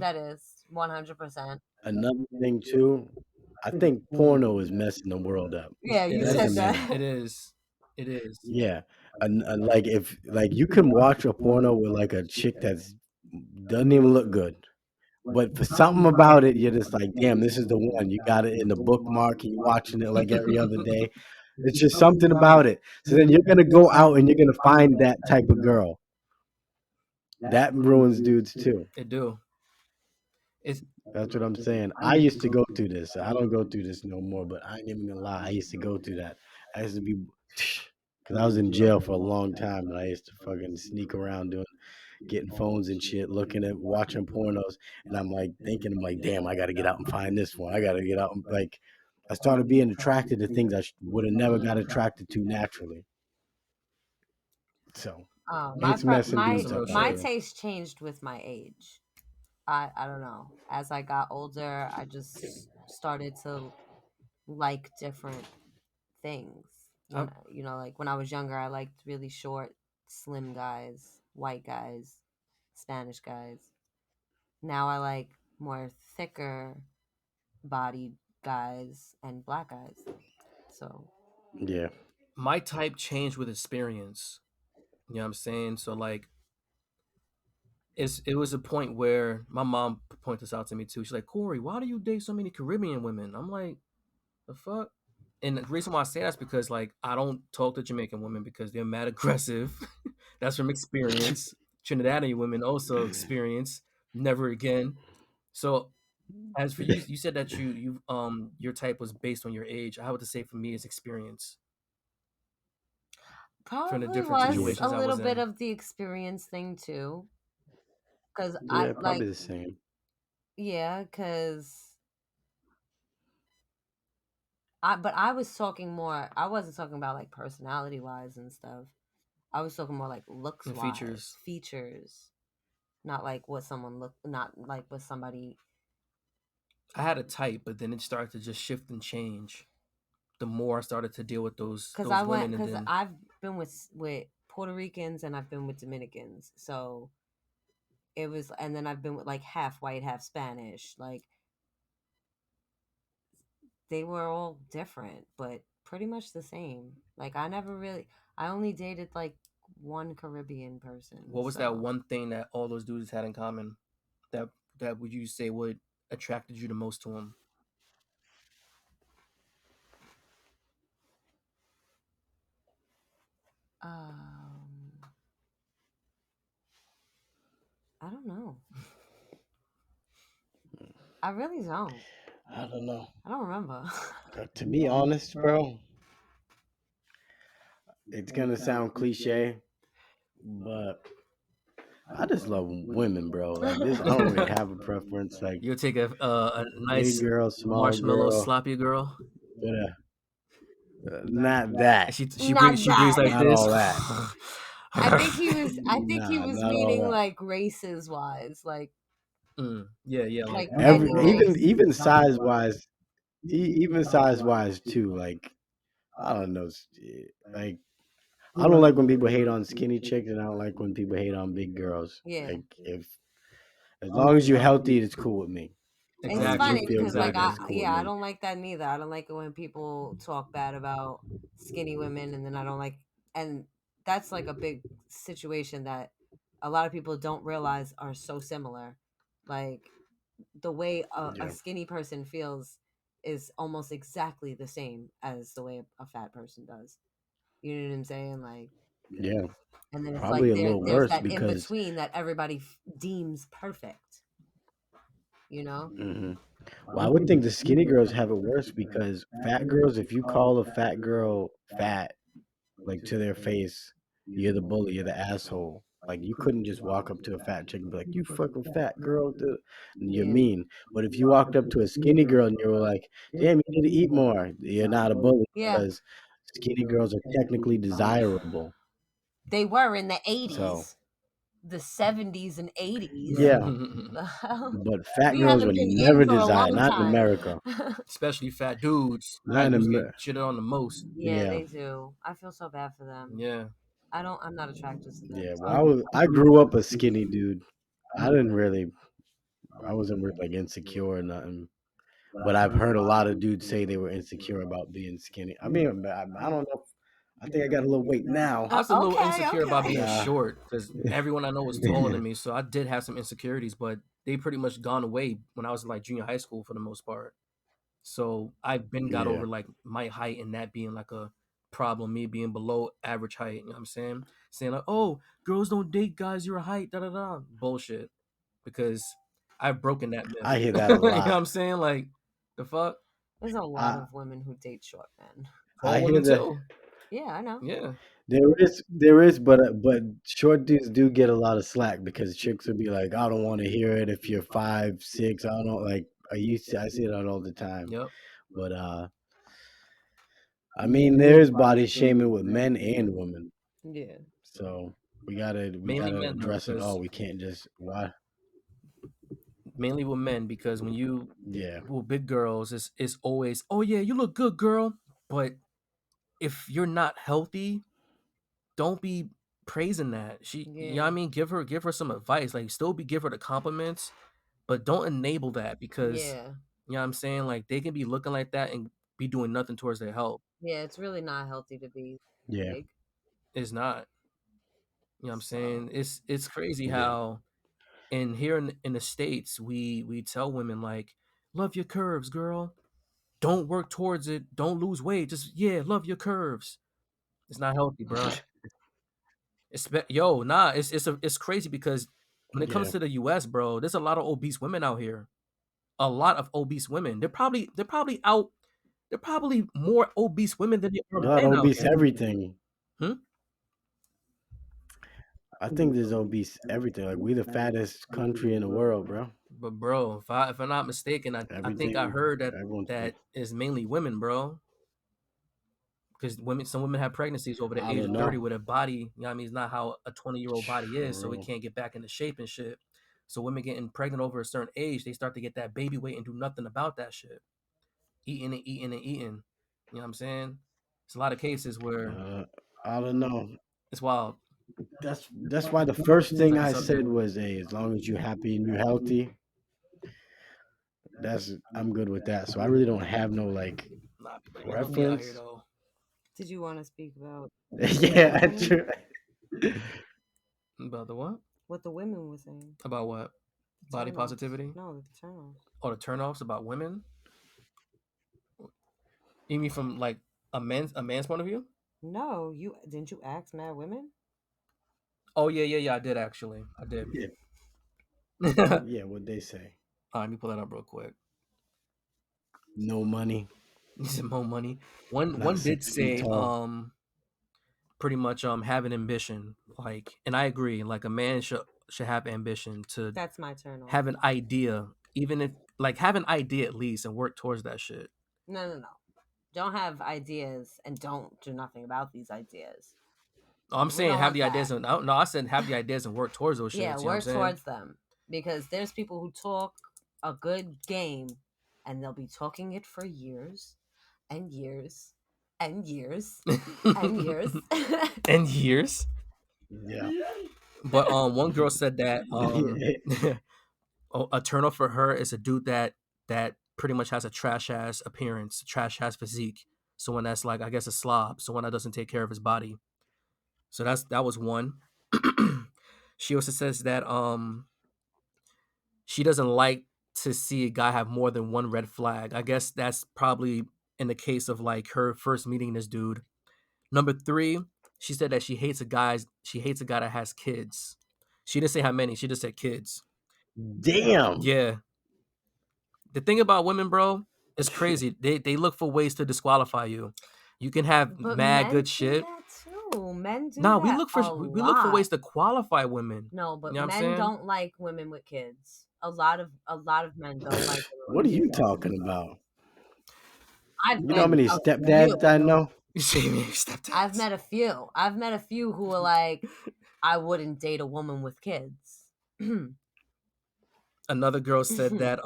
That is 100%. another thing too, I think porno is messing the world up. Yeah, It you As a said is. man. that. It is. It is. Yeah. And like if like you can watch a porno with like a chick that's doesn't even look good. But for something about it, you're just like, damn, this is the one. You got it in the bookmark and you're watching it like every other day. It's just something about it. So then you're gonna go out and you're gonna find that type of girl. That ruins dudes too. It do. It's That's what I'm saying. I used to go through this. I don't go through this no more, but I ain't even gonna lie. I used to go through that. I used to be because I was in jail for a long time and I used to fucking sneak around getting phones and shit, looking at watching pornos, and I'm like thinking, I'm like, damn, I gotta get out and find this one. I gotta get out and like I started being attracted to things I would have never got attracted to naturally. So it's messing dudes up. my out here. taste changed with my age. I don't know. As I got older, I just started to like different things. I'm, Like when I was younger, I liked really short, slim guys, white guys, Spanish guys. Now I like more thicker bodied guys and black guys. So, Yeah. my type changed with experience. You know what I'm saying? So like it was a point where my mom pointed this out to me too. She's like, "Corey, why do you date so many Caribbean women?" I'm like, "The fuck?" And the reason why I say that's because like I don't talk to Jamaican women because they're mad aggressive. That's from experience. Trinidadian women also experience never again. So as for you, you said that your type was based on your age. I would say for me is experience from the probably different was a situations I little was bit in. of the experience thing too. Because I Yeah, like, probably the same. yeah, because but I was talking more, I wasn't talking about like personality wise and stuff. I was talking more like looks The wise, features. features, not like what someone look, not like what somebody. I had a type, but then it started to just shift and change. The more I started to deal with those women, and then been with Puerto Ricans and I've been with Dominicans. So it was, and then I've been with like half white, half Spanish. Like they were all different, but pretty much the same. Like I only dated like one Caribbean person. What was that So one thing that all those dudes had in common that would you say would attracted you the most to them? um I don't know. I really don't. I don't know. I don't remember. To be honest, bro, it's gonna sound cliche, but I just love women, bro. Like this, I don't really have a preference. Like You'll take a big nice girl, small marshmallow girl, sloppy girl, but not that. and Not she breathes that. like Not this. all that. I think he Nah, was not all meaning that. like races wise, Yeah, yeah, like Every any overall. race. even size wise too. Like I don't know. Like I don't like when people hate on skinny chicks, and I don't like when people hate on big girls. Yeah. Like if as long as you're healthy, it's cool with me. As long It's as you Exactly, funny feel because good, exactly. it's cool with yeah, I me. don't like that neither. I don't like it when people talk bad about skinny women, and then I don't like, and that's like a big situation that a lot of people don't realize are so similar. Like the way a Yeah, skinny person feels is almost exactly the same as the way a fat person does. You know what I'm saying? Like, yeah. and then it's Probably like a little there's worse that in because between that everybody deems perfect. You know? mhm. Well, I would think the skinny girls have it worse because fat girls, if you call a fat girl fat, like to their face, you're the bully, you're the asshole. Like you couldn't just walk up to a fat chick and be like, "You fucking fat girl," you're Yeah. mean. But if you walked up to a skinny girl and you were like, "Damn, you need to eat more," you're not a bully Yeah. because skinny girls are technically desirable. They were in the So 80s, the 70s and 80s. yeah, but fat We girls haven't were been in never for a desired, long not in time. America, Especially fat dudes. not Fat in dudes get America. shitted on the most. Yeah, Yeah, they do. I feel so bad for them. Yeah. I'm not attracted to them. yeah. So Well, I grew up a skinny dude. I didn't really, I wasn't really like insecure or nothing. But I've heard a lot of dudes say they were insecure about being skinny. I mean, I don't know. I think I got a little weight now. I was a little okay, insecure about okay. being Uh, short because everyone I know was taller than me, so I did have some insecurities, but they pretty much gone away when I was in like junior high school for the most part. So I've been got yeah, over like my height and that being like a problem, me being below average height. You know what I'm saying? Saying like, oh, girls don't date guys your height, da da da. Bullshit. Because I've broken that myth. I hear You that a know what lot. I'm saying? Like, the fuck? There's a lot I of women who date short men. I Tall hear women that too. Yeah, I know. Yeah. there is, but short dudes do get a lot of slack because chicks would be like, I don't want to hear it if you're 5'6". I don't know, like I see that all the time. Yep. But I mean, there's body shaming with men and women, Yeah. so we gotta Men though, address it because all. We can't just why. mainly with men, because when you Yeah, with big girls, it's always, oh yeah, you look good, girl. But if you're not healthy, don't be praising that. You know what Yeah. I mean? Give her some advice. Like still give her the compliments, but don't enable that because Yeah. you know what I'm saying? Like they can be looking like that and be doing nothing towards their health. Yeah, it's really not healthy to be yeah, big. It's not. You know what I'm So, saying? It's crazy yeah. how in here in the States we tell women like, love your curves, girl. Don't work towards it. Don't lose weight. Just yeah, love your curves. It's not healthy, bro. Nah, it's crazy because when it comes Yeah, to the US, bro, there's a lot of obese women out here. A lot of obese women. They're probably more obese women than there are God, men out obese here. everything. Hmm? I think there's obese everything. Like we the fattest country in the world, bro. But bro, if I'm not mistaken, I think I Everything, heard that everyone's. that is mainly women, bro. Because some women have pregnancies over the I age don't of 30 know, with a body, you know what I mean, it's not how a 20-year-old body is, so it true. can't get back into shape and shit. So women getting pregnant over a certain age, they start to get that baby weight and do nothing about that shit. Eating and eating and eating. You know what I'm saying? It's a lot of cases where Uh, I don't know. It's wild. That's why the first thing Like a I said subject. was, "Hey, as long as you're happy and you're healthy, I'm good with that." So I really don't have no like Nah, but you know me out here preference. though. Did you want to speak about the Yeah, women? true. About the what? What the women were saying? About what? The Body turn-offs. positivity? No, the turn-offs. Or the turnoffs about women? You mean from like a man's point of view? No, you didn't you ask mad women? Oh yeah. I did actually. I did. Yeah, All yeah. What they say? right, let me pull that up real quick. No money, You said more money. One not did 6 feet say tall. pretty much having ambition, like, and I agree, like a man should have ambition to That's my turn-off. have an idea, even if like have an idea at least and work towards that shit. No. Don't have ideas and don't do nothing about these ideas. I'm We saying don't have want the that. ideas and no, I said have the ideas and work towards those shits. Yeah, You know what I'm work saying? towards them. Because there's people who talk a good game and they'll be talking it for years and years and years and years. And years. Yeah. But one girl said that Yeah. a turnoff for her is a dude that pretty much has a trash ass appearance, trash ass physique. Someone that's like, I guess, a slob, someone that doesn't take care of his body. So that was one. She also says that she doesn't like to see a guy have more than one red flag. I guess that's probably in the case of like her first meeting this dude. Number three, she said that she hates a guy that has kids. She didn't say how many, she just said kids. Damn. Yeah. The thing about women, bro, is crazy. They look for ways to disqualify you. You can have But mad men good do shit. that too. Men do Nah, that a we look for lot. ways to qualify women. No, You but know what I'm men saying? don't like women with kids. A lot of men don't like women What with are you kids. talking about? I've You know how met many a few. stepdads I know? You see me, stepdads. I've met a few. I've met a few who are like, I wouldn't date a woman with kids. Another girl said that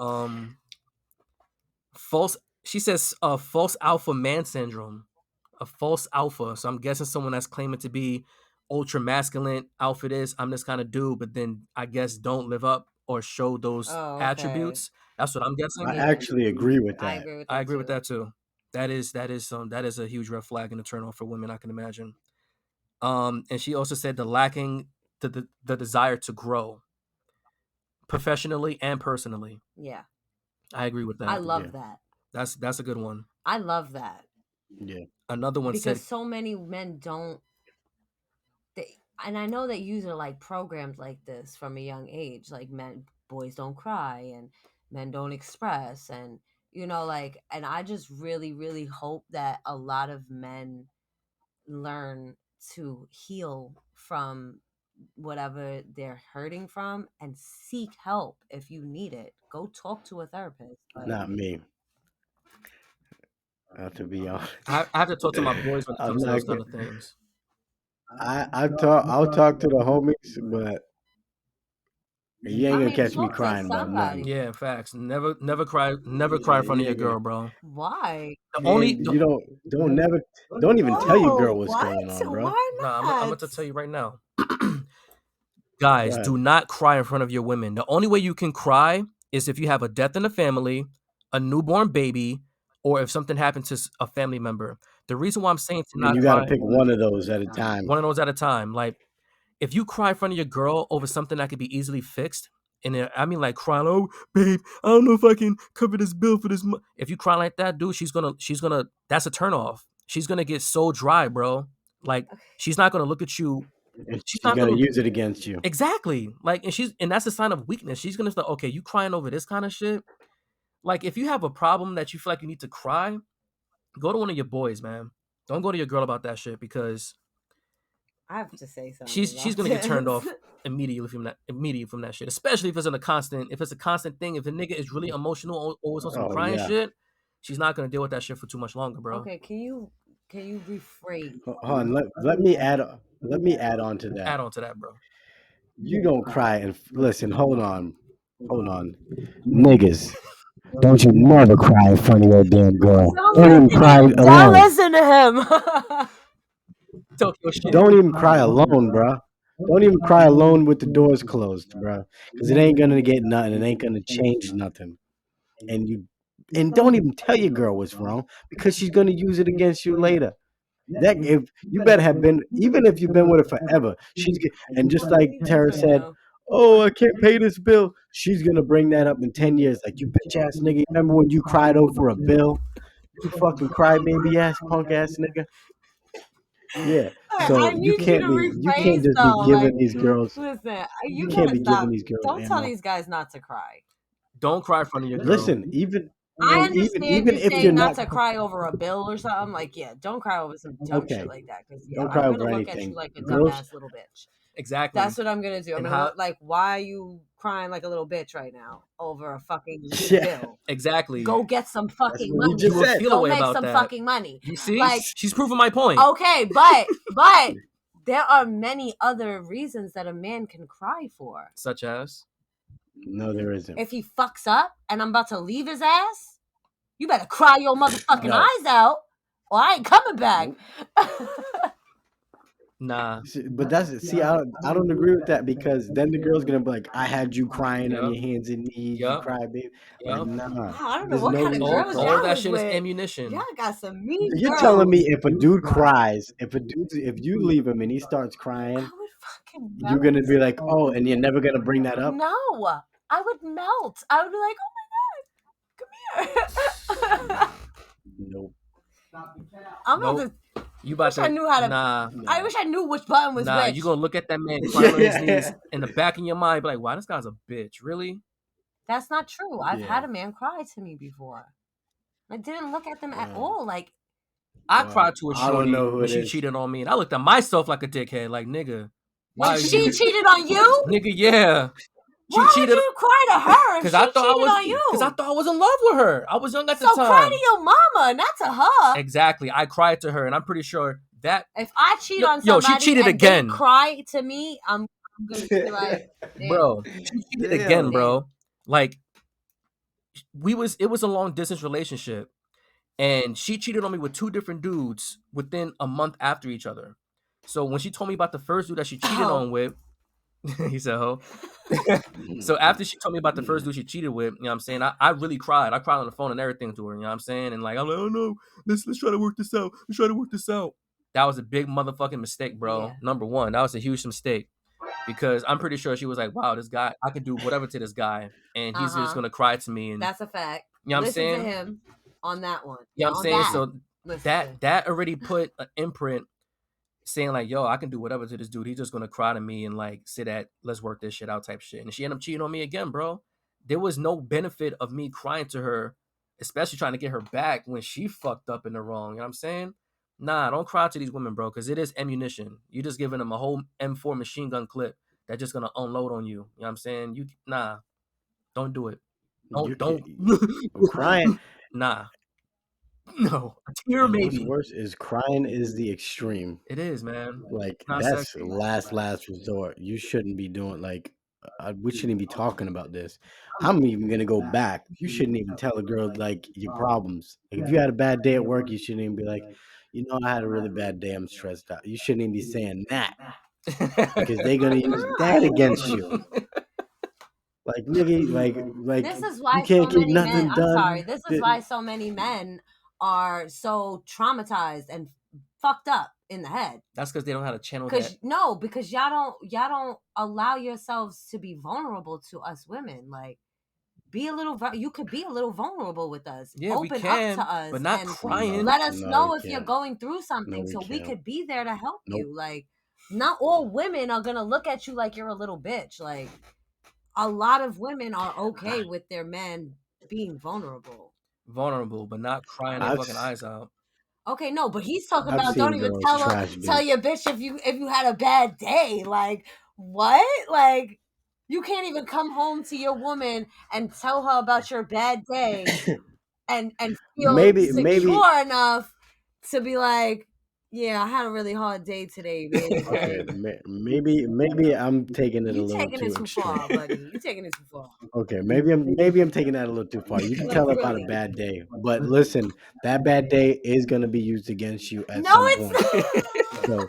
false. She says false alpha man syndrome, a false alpha. So I'm guessing someone that's claiming to be ultra masculine, alpha this, I'm this kind of dude, but then I guess don't live up or show those Oh, okay. attributes. That's what I'm guessing. I Yeah, actually agree with I that. agree with I that agree with too. that too. That is a huge red flag and a turn off for women, I can imagine. And she also said the lacking the desire to grow professionally and personally. Yeah, I agree with I that. love Yeah. that. That's a good one. I love that Yeah. Another one because said, so many men don't. And I know that you are like programmed like this from a young age. Like boys don't cry and men don't express, and like. And I just really, really hope that a lot of men learn to heal from whatever they're hurting from and seek help if you need it. Go talk to a therapist. Not me. To be honest, I have to talk to my boys when it I'm comes to not. those kind of things. I'll talk to the homies, but you ain't I gonna mean, catch me talk to crying about nothing. somebody. Yeah, facts. Never cry Yeah, in front of you your ain't gonna. girl, bro. Why? The only And you don't never don't even tell your girl Oh, what's what? going on, bro. Why Nah, I'm not? gonna tell you right now. Go Guys, ahead. do not cry in front of your women. The only way you can cry is if you have a death in the family, a newborn baby, or if something happened to a family member. The reason why I'm saying to And not you got to cry, pick one of those at a time. one of those at a time. Like if you cry in front of your girl over something that could be easily fixed, and I mean like crying, oh babe, I don't know if I can cover this bill for this. If you cry like that, dude, she's gonna. That's a turnoff. She's gonna get so dry, bro. Like she's not gonna look at you. And She's she's not gonna gonna use it against you. exactly like, and that's a sign of weakness. She's gonna start. Okay, you crying over this kind of shit. Like if you have a problem that you feel like you need to cry, go to one of your boys, man. Don't go to your girl about that shit because I have to say something she's about gonna get turned this. off immediately from that shit. Especially if it's a constant thing. If a nigga is really emotional, always on some Oh crying yeah. shit, she's not gonna deal with that shit for too much longer, bro. Okay, can you rephrase? Hold on. Let me add on to that. Add on to that, bro. You don't cry and listen. Hold on, niggas. Don't you never cry in front of your damn girl. Don't even cry Don't alone. listen to him. Talk your shit. Don't even cry alone, bro. Don't even cry alone with the doors closed, bro. Because it ain't gonna get nothing. It ain't gonna change nothing. And you and don't even tell your girl what's wrong because she's gonna use it against you later. That if you better have been, even if you've been with her forever, and just like Tara I said, know. "Oh, I can't pay this bill." She's gonna bring that up in 10 years, like you bitch ass nigga. Remember when you cried over a bill? You fucking crybaby ass punk ass nigga. Yeah. I So need you to you can't rephrase just be though. giving Like, these girls listen, you you can't gotta be giving stop. these girls Don't tell ammo. these guys not to cry. Don't cry in front of your girl. Listen, even I and understand even you're if you're saying not not to cry over a bill or something. Like, yeah, don't cry over some dumb shit okay, like that. Because yeah, don't I'm cry gonna over look at you anything. like a Girls, dumbass little bitch. Exactly. That's what I'm gonna do. I'm And gonna how look like, why are you crying like a little bitch right now over a fucking yeah, bill? exactly. Go get some that's fucking what he money. You just would said. feel a Go way make about some that. fucking money. You see? Like, She's proving my point. okay, but there are many other reasons that a man can cry for. Such as? No, there isn't. If he fucks up and I'm about to leave his ass, you better cry your motherfucking No. eyes out, or I ain't coming back. Nope. Nah. But I don't agree with that because then the girl's gonna be like, I had you crying on Yup. your hands and knees, you Yup. cry, babe. Like, Yup. nah, I don't know there's what no kind of reason to girls cry. All y'all that is shit is with. ammunition. Y'all got some mean You're girls. telling me if a dude cries, if you leave him and he starts I crying, would fucking you're melt. gonna be like, oh, and you're never gonna bring that up? No, I would melt. I would be like, oh my god, come here. Nope. I'm Nope. about to. You about Wish I to knew how to. nah. I wish I knew which button was Nah, which. you gonna look at that man crying on his knees Yeah. in the back of your mind, be like, wow, this guy's a bitch. Really? That's not true. I've Yeah. had a man cry to me before. I didn't look at them at all. Like, I Well, cried to a I don't shorty know who when it she is. cheated on me, and I looked at myself like a dickhead. Like, nigga, why she you? cheated on you? Nigga, yeah. She Why would cheated you cry to her if because she I thought I cheated was on you? because I thought I was in love with her. I was young at the So time. cry to your mama, not to her. Exactly. I cried to her, and I'm pretty sure that If I cheat Yo- on yo, she somebody cheated and again. they cry to me, I'm gonna be like, damn. bro, she cheated Damn. again, bro. Like it was a long distance relationship, and she cheated on me with two different dudes within a month after each other. So when she told me about the first dude that she cheated Oh. on with, he said, "Ho." So after she told me about the first dude she cheated with, you know what I'm saying? I really cried. I cried on the phone and everything to her, you know what I'm saying? And like, I'm like, oh no, let's try to work this out. Let's try to work this out. That was a big motherfucking mistake, bro. Yeah. Number one, that was a huge mistake. Because I'm pretty sure she was like, wow, this guy, I could do whatever to this guy, and he's just gonna cry to me. And That's a fact. you know what I'm Listen saying? to him on that one. You know what I'm On saying? that. So Listen. that already put an imprint saying like, yo, I can do whatever to this dude. He's just gonna cry to me and like sit at let's work this shit out type shit. And she ended up cheating on me again, bro. There was no benefit of me crying to her, especially trying to get her back when she fucked up in the wrong. You know what I'm saying? Nah, don't cry to these women, bro, because it is ammunition. You're just giving them a whole M4 machine gun clip that's just gonna unload on you. You know what I'm saying? Don't do it. Don't. Crying. Nah. No. A tear And what's maybe. worse is crying is the extreme. It is, man. Like Not that's sexy. last resort. You shouldn't be doing like we shouldn't be talking about this. I'm even gonna go back. You shouldn't even tell a girl like your problems. Like if you had a bad day at work, you shouldn't even be like, you know, I had a really bad day. I'm stressed out. You shouldn't even be saying that because they're gonna use that against you. Like nigga, like This is why you can't so get many nothing men. I'm done. sorry. This is why so many men are so traumatized and fucked up in the head. That's because they don't know how to channel Because that. because y'all don't allow yourselves to be vulnerable to us women. Like, be a little. You could be a little vulnerable with us. Yeah, we Open can, up to us, but not and crying. let us No, know we if you're can't. going through something, we so we can't. could be there to help Nope. you. Like, not all women are gonna look at you like you're a little bitch. Like, a lot of women are okay with their men being vulnerable. Vulnerable, but not crying their I've fucking eyes out. Okay, no, but he's talking I've about seen don't even girls tell trash your bitch if you had a bad day. Like, what? Like, you can't even come home to your woman and tell her about your bad day and feel maybe secure enough to be like, yeah, I had a really hard day today, babe. okay, Like, maybe I'm taking it a you little taking too it too extreme. far, buddy. You taking it too far. Okay, maybe I'm taking that a little too far. You can tell her about a Really. bad day, but listen, that bad day is gonna be used against you at No, some it's point. not. So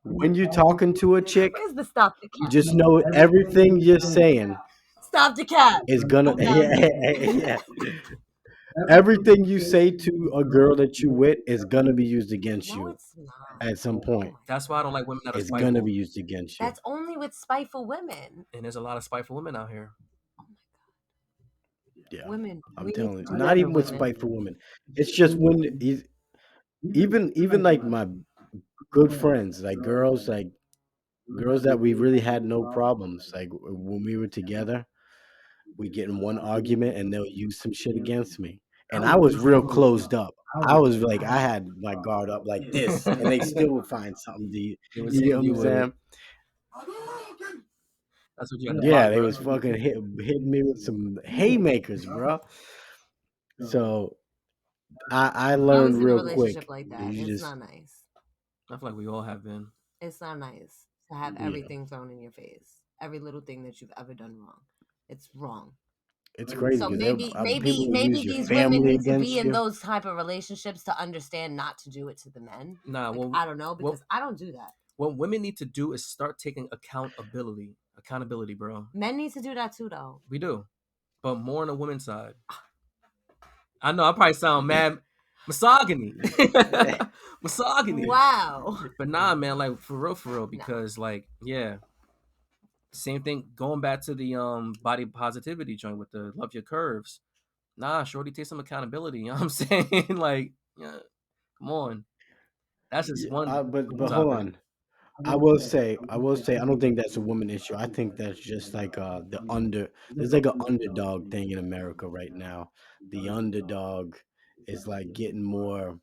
when you're talking to a chick, Where's the stop the cap? just know everything you're saying Stop the cap. is gonna Stop. yeah. Everything you say to a girl that you with is gonna be used against No, you it's not. at some Oh point. my That's why I don't like women that are It's gonna spiteful. be used against you. That's only with spiteful women. And there's a lot of spiteful women out here. Oh my Yeah, women, I'm we need telling to you. do Not better, even with women. spiteful women. It's just when even like my good friends, like girls that we really had no problems. Like when we were together, we get in one argument and they'll use some shit against me. And I was real closed up. I was like, I had my guard up like this, and they still would find something to. They were You get seeing what you I'm with. saying? That's what you got to Yeah, block, they bro. was fucking hitting me with some haymakers, bro. So I I was learned in a real relationship quick. like that. You It's just not nice. I feel like we all have been. It's not nice to have yeah, everything thrown in your face. Every little thing that you've ever done wrong. It's wrong. it's crazy So because maybe people will use maybe your these women family need to be against in you. those type of relationships to understand not to do it to the men. Nah, Like I don't know, because I don't do that. what women need to do is start taking accountability. Accountability, bro. Men need to do that too, though. We do, but more on the women's side. I know I probably sound mad, misogyny, misogyny. Wow. But nah, man, like for real, No. because like yeah, same thing. Going back to the body positivity joint with the love your curves. Nah, shorty, take some accountability. You know what I'm saying? Like, yeah, come on. That's just Yeah, one but hold topic. on. I will say, I don't think that's a woman issue. I think that's just like there's like an underdog thing in America right now. The underdog is like getting more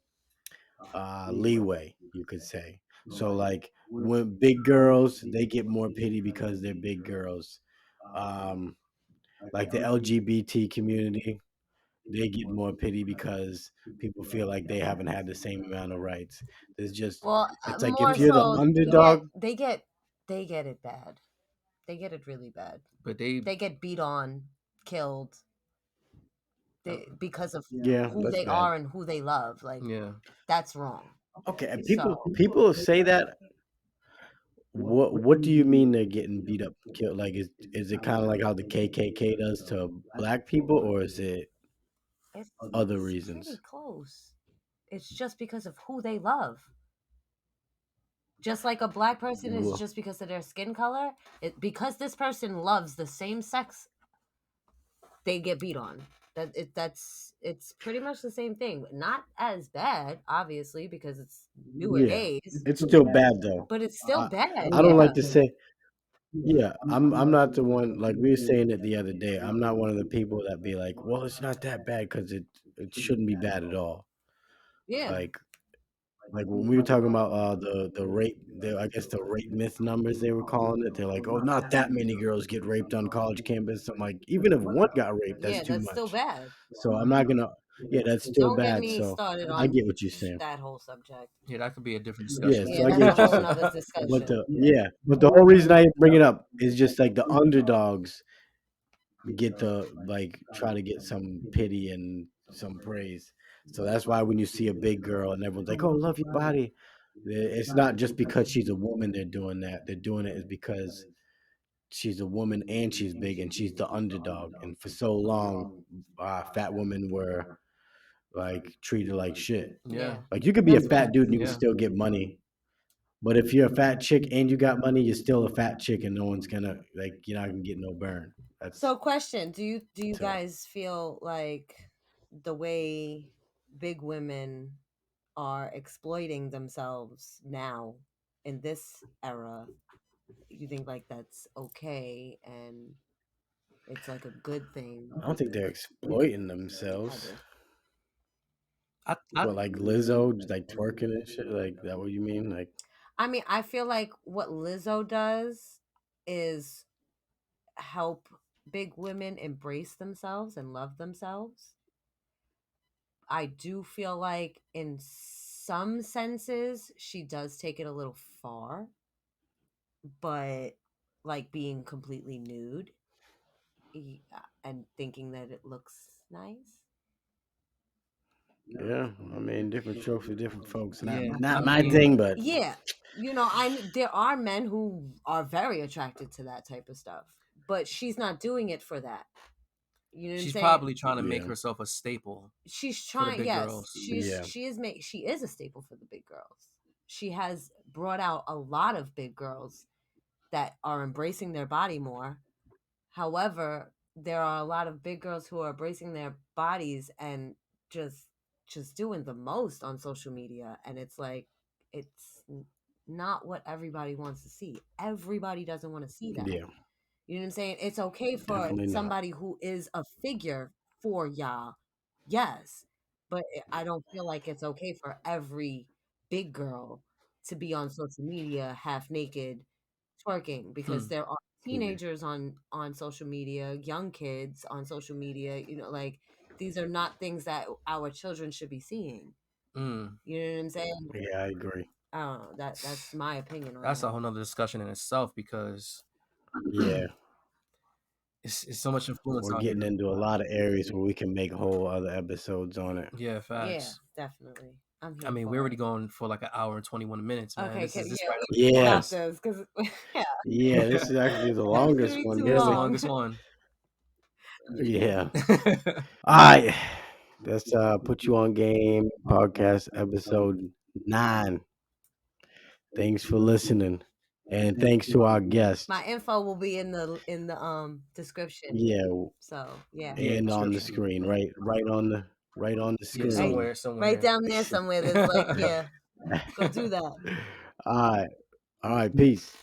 leeway, you could say. So like when big girls, they get more pity because they're big girls. Um, like the LGBT community, they get more pity because people feel like they haven't had the same amount of rights. There's just Well, it's like more if you're the so, underdog, they get it bad. They get it really bad. But they, They get beat on, killed, because of yeah, who that's they bad. are and who they love. Like yeah, that's wrong. Okay, and So people say that. What do you mean they're getting beat up, killed? Like is it kind of like how the KKK does to black people, or is it other it's pretty reasons? close. It's just because of who they love. Just like a black person is Well, just because of their skin color, because this person loves the same sex, they get beat on. It's pretty much the same thing. Not as bad, obviously, because it's newer yeah, days, it's still bad though. but it's still I bad. I don't Yeah. like to say. Yeah, I'm not the one like we were saying it the other day. I'm not one of the people that be like, well, it's not that bad because it shouldn't be bad at all. Yeah. Like when we were talking about the rape, I guess the rape myth numbers they were calling it. They're like, oh, not that many girls get raped on college campus. I'm like, even if one got raped, that's Yeah, too that's still much. bad. So I'm not gonna. Yeah, that's still Don't get bad. me So started I on get what you're saying. that whole subject. yeah, that could be a different Yeah, discussion. Yeah, so I that's get a what you're whole saying. nother But discussion. the whole reason I bring it up is just like the underdogs get the like try to get some pity and some praise. So that's why when you see a big girl and everyone's like, "Oh, love your body," it's not just because she's a woman they're doing that. They're doing it is because she's a woman and she's big and she's the underdog. And for so long, fat women were like treated like shit. Yeah, Yeah. Like you could be a That's fat facts. dude and you can yeah, still get money. But if you're a fat chick and you got money, you're still a fat chick, and no one's gonna like you're not gonna get no burn. That's So question, do you so. guys feel like the way big women are exploiting themselves now in this era, you think like that's okay and it's like a good thing? I don't think they're exploiting I themselves. do. I But like Lizzo, just like twerking and shit, like that. What you mean? Like, I mean, I feel like what Lizzo does is help big women embrace themselves and love themselves. I do feel like in some senses she does take it a little far, but like being completely nude and thinking that it looks nice. Yeah, I mean, different strokes for different folks. Not Yeah, not I my mean, thing, but Yeah, there are men who are very attracted to that type of stuff, but she's not doing it for that. You know what I'm she's saying? probably trying to make yeah, herself a staple She's for the trying. big Yes, girls. yeah, she is a staple for the big girls. She has brought out a lot of big girls that are embracing their body more. However, there are a lot of big girls who are embracing their bodies and just just doing the most on social media, and it's like not what everybody wants to see. Everybody doesn't want to see that. yeah. You know what I'm saying? It's okay for Definitely not. somebody who is a figure for y'all. Yes. But I don't feel like it's okay for every big girl to be on social media half naked twerking, because Hmm. there are Yeah, teenagers on social media, young kids on social media, like these are not things that our children should be seeing. Mm. You know what I'm saying? yeah, I agree. I don't know. That's my opinion on That's a that. whole nother discussion in itself because Yeah, it's so much influence we're out getting here. into a lot of areas where we can make whole other episodes on it. Yeah, Yeah, facts. definitely. I'm I here mean, we're for already it. going for like an hour and 21 minutes, man. Okay, This yeah, might we be the can Yeah, stop longest. this because yeah, yeah. This is actually the it's gonna longest be one, too This is the really. long. longest one. Yeah. All right. Let's put you on game podcast episode 9. Thanks for listening. And thanks to our My guest. info will be in the description. Yeah, So yeah, Yeah, and on the description. screen, right on the Yeah, right, screen. right somewhere. down there somewhere. There's like, yeah, go do that. All right. All right, peace.